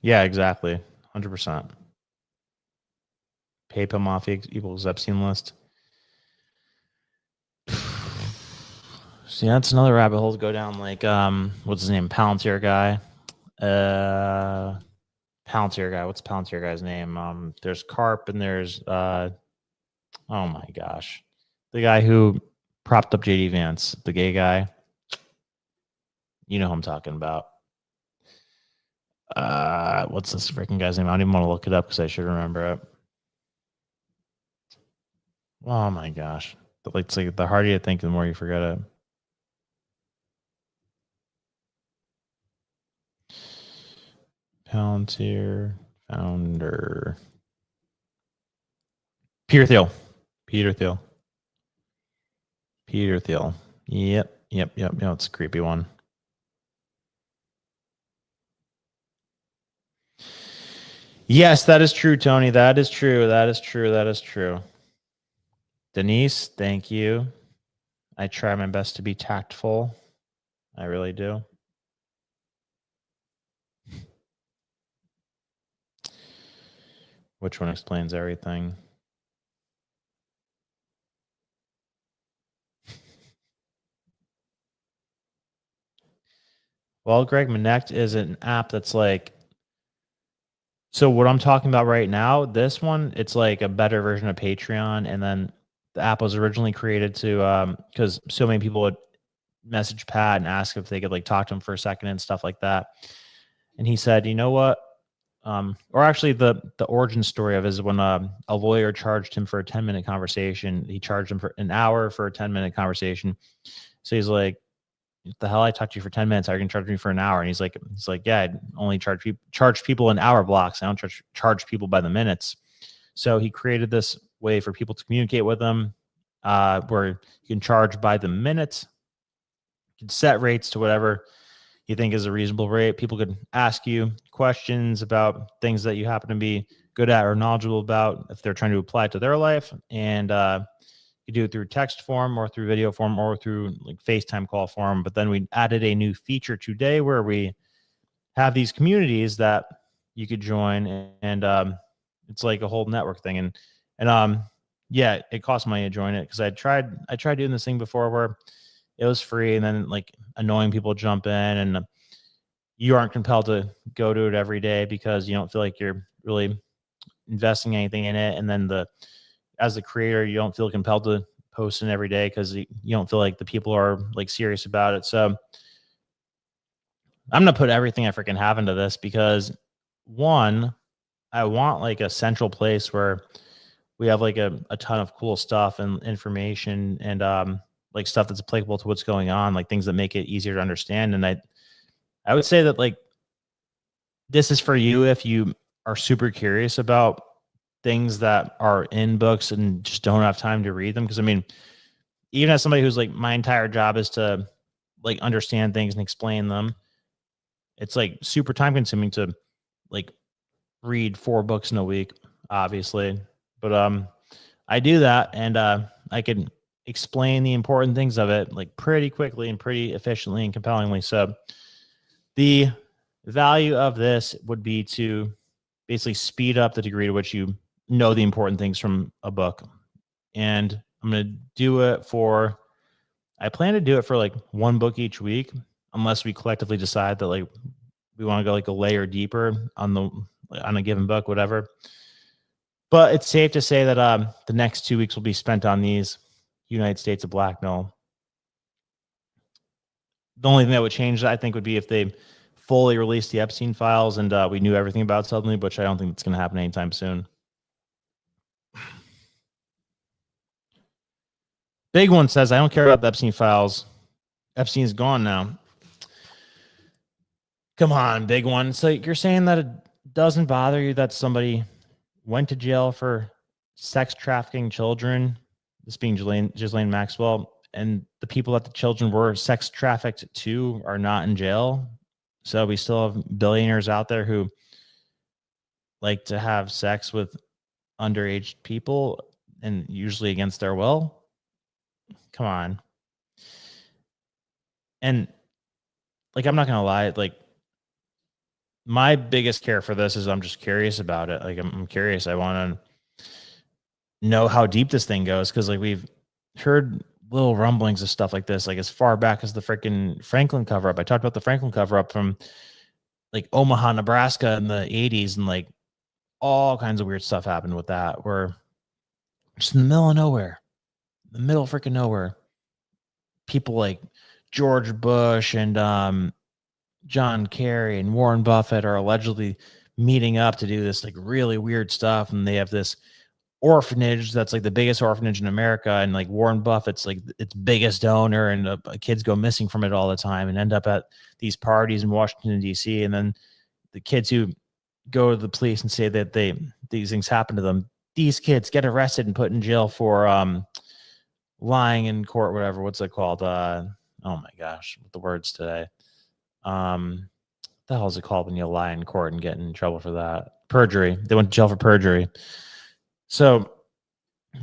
exactly. 100%. PayPal Mafia equals Epstein list. See, that's another rabbit hole to go down. Like, what's his name? Palantir guy. Palantir guy. What's Palantir guy's name? There's Carp and there's oh my gosh, the guy who propped up JD Vance, the gay guy. You know who I'm talking about. What's this freaking guy's name? I don't even want to look it up because I should remember it. Oh my gosh. It's like the harder you think, the more you forget it. Palantir founder. Peter Thiel. Peter Thiel. Peter Thiel. Yep. It's a creepy one. Yes, that is true, Tony. That is true. Denise, thank you. I try my best to be tactful. I really do. Which one explains everything? Well, Greg, Connect is an app that's like, so what I'm talking about right now, this one, it's like a better version of Patreon. And then the app was originally created to, because so many people would message Pat and ask if they could like talk to him for a second and stuff like that. And he said, you know what? Or actually the origin story of it is when a lawyer charged him for a 10-minute conversation. He charged him for an hour for a 10-minute conversation. So he's like, what the hell? I talked to you for 10 minutes. Are you going to charge me for an hour? And he's like, yeah, I only charge people in hour blocks. I don't charge people by the minutes. So he created this way for people to communicate with him, where you can charge by the minute. You can set rates to whatever you think is a reasonable rate. People could ask you questions about things that you happen to be good at or knowledgeable about if they're trying to apply it to their life. And you do it through text form or through video form or through like FaceTime call form. But then we added a new feature today where we have these communities that you could join, and it's like a whole network thing. And yeah, it costs money to join it because I tried doing this thing before where it was free, and then like annoying people jump in, and you aren't compelled to go to it every day because you don't feel like you're really investing anything in it. And then as the creator, you don't feel compelled to post it every day because you don't feel like the people are like serious about it. So I'm going to put everything I freaking have into this because one, I want like a central place where we have like a ton of cool stuff and information and like stuff that's applicable to what's going on, like things that make it easier to understand. And I would say that like this is for you if you are super curious about things that are in books and just don't have time to read them. Because I mean, even as somebody who's like my entire job is to like understand things and explain them, it's like super time consuming to like read 4 books in a week, obviously. But I do that, and I can explain the important things of it like pretty quickly and pretty efficiently and compellingly. So the value of this would be to basically speed up the degree to which you know the important things from a book. And I'm going to do it for, I plan to do it for like 1 book each week, unless we collectively decide that like we want to go like a layer deeper on a given book, whatever. But it's safe to say that the next 2 weeks will be spent on these United States of Blackmail. The only thing that would change, I think, would be if they fully released the Epstein files and we knew everything about it suddenly, which I don't think that's going to happen anytime soon. Big One says, I don't care about the Epstein files. Epstein's gone now. Come on, Big One. So you're saying that it doesn't bother you that somebody went to jail for sex trafficking children, this being Ghislaine Maxwell, and the people that the children were sex trafficked to are not in jail? So we still have billionaires out there who like to have sex with underage people and usually against their will? Come on. And like, I'm not going to lie, like my biggest care for this is I'm just curious about it. Like I'm curious. I want to know how deep this thing goes. Cause like we've heard little rumblings of stuff like this, like as far back as the freaking Franklin cover up. I talked about the Franklin cover up from like Omaha, Nebraska in the 80s, and like all kinds of weird stuff happened with that. Where just in the middle of nowhere, the middle of freaking nowhere, people like George Bush and John Kerry and Warren Buffett are allegedly meeting up to do this like really weird stuff. And they have this orphanage that's like the biggest orphanage in America. And like Warren Buffett's like its biggest donor, and kids go missing from it all the time and end up at these parties in Washington, D.C. And then the kids who go to the police and say that these things happen to them, these kids get arrested and put in jail for lying in court, whatever. What's it called? Oh my gosh, with the words today. The hell is it called when you lie in court and get in trouble for that? Perjury. They went to jail for perjury. So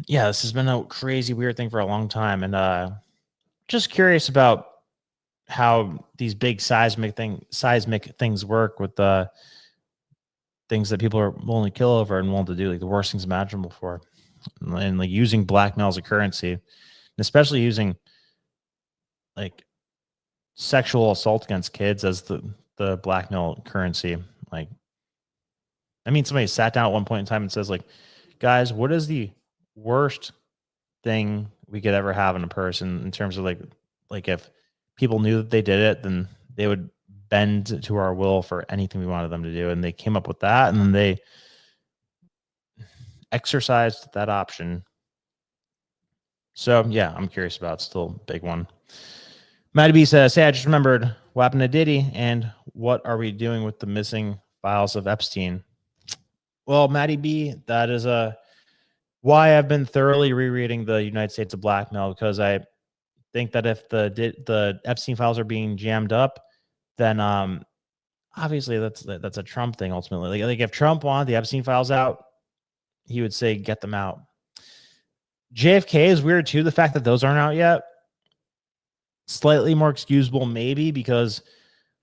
yeah, this has been a crazy weird thing for a long time. And just curious about how these big seismic things work with the things that people are willing to kill over and willing to do like the worst things imaginable for, and like using blackmail as a currency, and especially using like sexual assault against kids as the blackmail currency. Like, I mean, somebody sat down at one point in time and says like, guys, what is the worst thing we could ever have in a person in terms of like if people knew that they did it, then they would bend to our will for anything we wanted them to do. And they came up with that, and then they exercised that option. So yeah, I'm curious about it. Still a big one. Matty B says, hey, I just remembered what happened to Diddy, and what are we doing with the missing files of Epstein? Well, Matty B, that is why I've been thoroughly rereading the United States of Blackmail, because I think that if the Epstein files are being jammed up, then obviously that's a Trump thing ultimately. Like if Trump wanted the Epstein files out, he would say get them out. JFK is weird too. The fact that those aren't out yet, slightly more excusable maybe because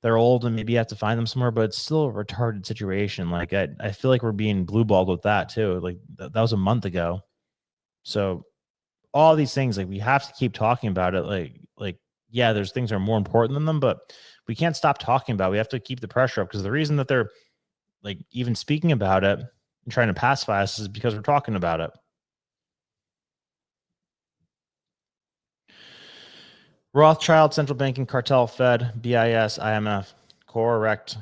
they're old and maybe you have to find them somewhere, but it's still a retarded situation. Like I feel like we're being blue-balled with that too. Like that was a month ago. So all these things, like we have to keep talking about it. Like yeah, there's things that are more important than them, but we can't stop talking about it. We have to keep the pressure up, because the reason that they're like even speaking about it and trying to pacify us is because we're talking about it. Rothschild, central banking cartel, Fed, BIS, IMF. Correct.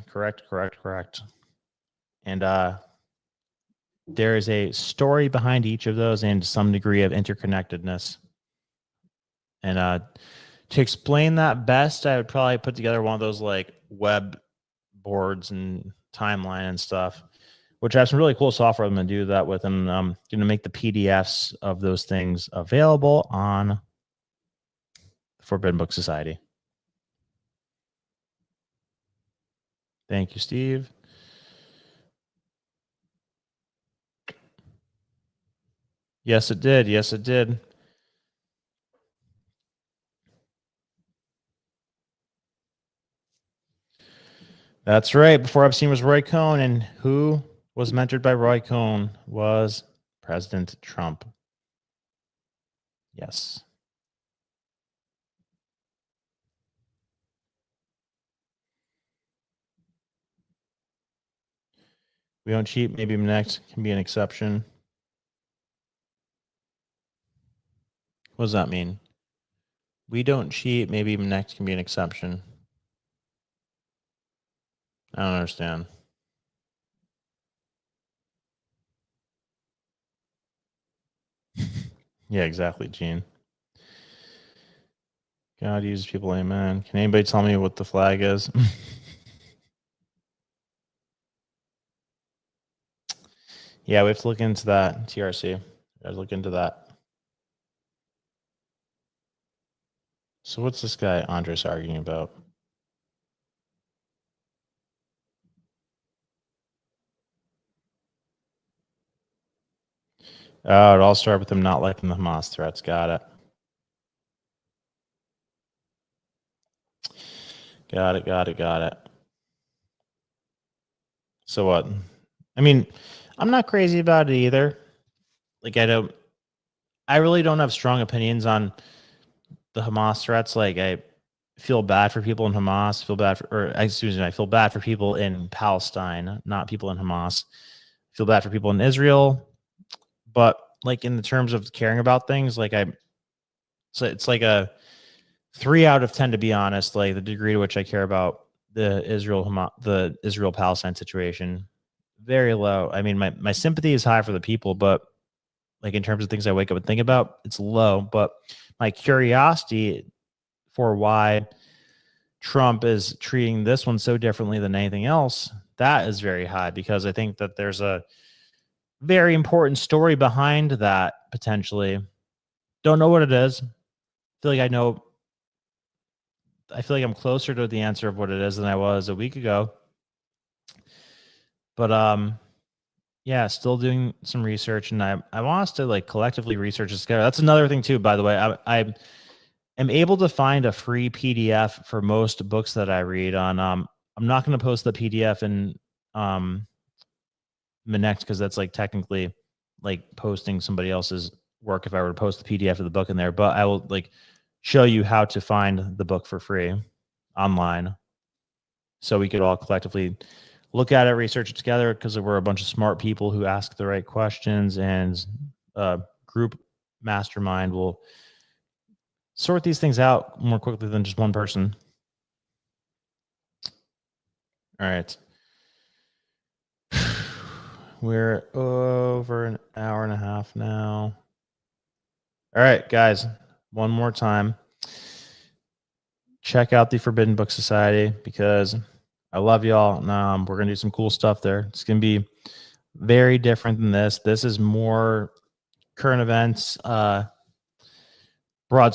And there is a story behind each of those and some degree of interconnectedness. And to explain that best, I would probably put together one of those like web boards and timeline and stuff, which I have some really cool software I'm going to do that with. And I'm going to make the PDFs of those things available on the Forbidden Book Society. Thank you, Steve. Yes, it did. Yes, it did. That's right. Before Epstein was Roy Cohn, and who was mentored by Roy Cohn was President Trump. Yes. We don't cheat. Maybe next can be an exception. What does that mean? We don't cheat. Maybe next can be an exception. I don't understand. Yeah, exactly, Gene. God uses people, amen. Can anybody tell me what the flag is? Yeah, we have to look into that. TRC. We have to look into that. So what's this guy Andres arguing about? Oh, it all started with him not liking the Hamas threats. Got it. Got it. So what? I mean, I'm not crazy about it either. Like I really don't have strong opinions on the Hamas threats. Like I feel bad for people in Hamas, I feel bad for people in Palestine, not people in Hamas. I feel bad for people in Israel. But like in the terms of caring about things, like so it's like a 3 out of 10, to be honest, like the degree to which I care about the Israel Palestine situation. Very low. I mean, my sympathy is high for the people, but like in terms of things I wake up and think about, it's low. But my curiosity for why Trump is treating this one so differently than anything else, that is very high, because I think that there's a very important story behind that potentially. Don't know what it is. I feel like I'm closer to the answer of what it is than I was a week ago. But yeah, still doing some research, and I want us to like collectively research this together. That's another thing too, by the way. I am able to find a free PDF for most books that I read on. I'm not going to post the PDF in Minect, because that's like technically like posting somebody else's work if I were to post the PDF of the book in there. But I will like show you how to find the book for free online, so we could all collectively look at it, research it together, because we're a bunch of smart people who ask the right questions, and group mastermind will sort these things out more quickly than just one person. All right. We're over an hour and a half now. All right, guys, one more time. Check out the Forbidden Book Society, because I love y'all. We're going to do some cool stuff there. It's going to be very different than this. This is more current events, broad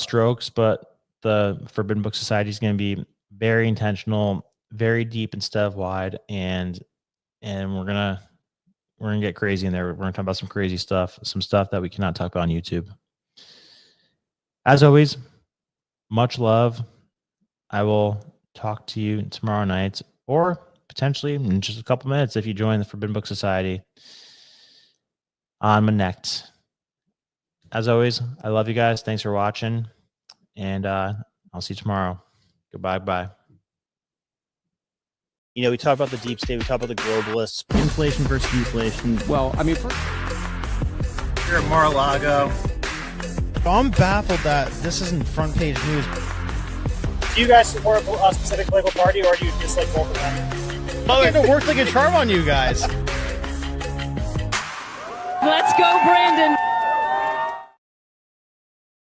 strokes, but the Forbidden Book Society is going to be very intentional, very deep instead of wide, and we're gonna get crazy in there. We're gonna talk about some crazy stuff, some stuff that we cannot talk about on YouTube. As always, much love. I will talk to you tomorrow night, or potentially in just a couple minutes if you join the Forbidden Book Society on Minect. As always, I love you guys. Thanks for watching, and I'll see you tomorrow. Goodbye. Bye. You know, we talk about the deep state, we talk about the globalists. Inflation versus deflation. Well, I mean, Here at Mar-a-Lago. I'm baffled that this isn't front page news. Do you guys support a specific political party, or do you dislike both of them? Oh, it worked like a charm on you guys. Let's go, Brandon.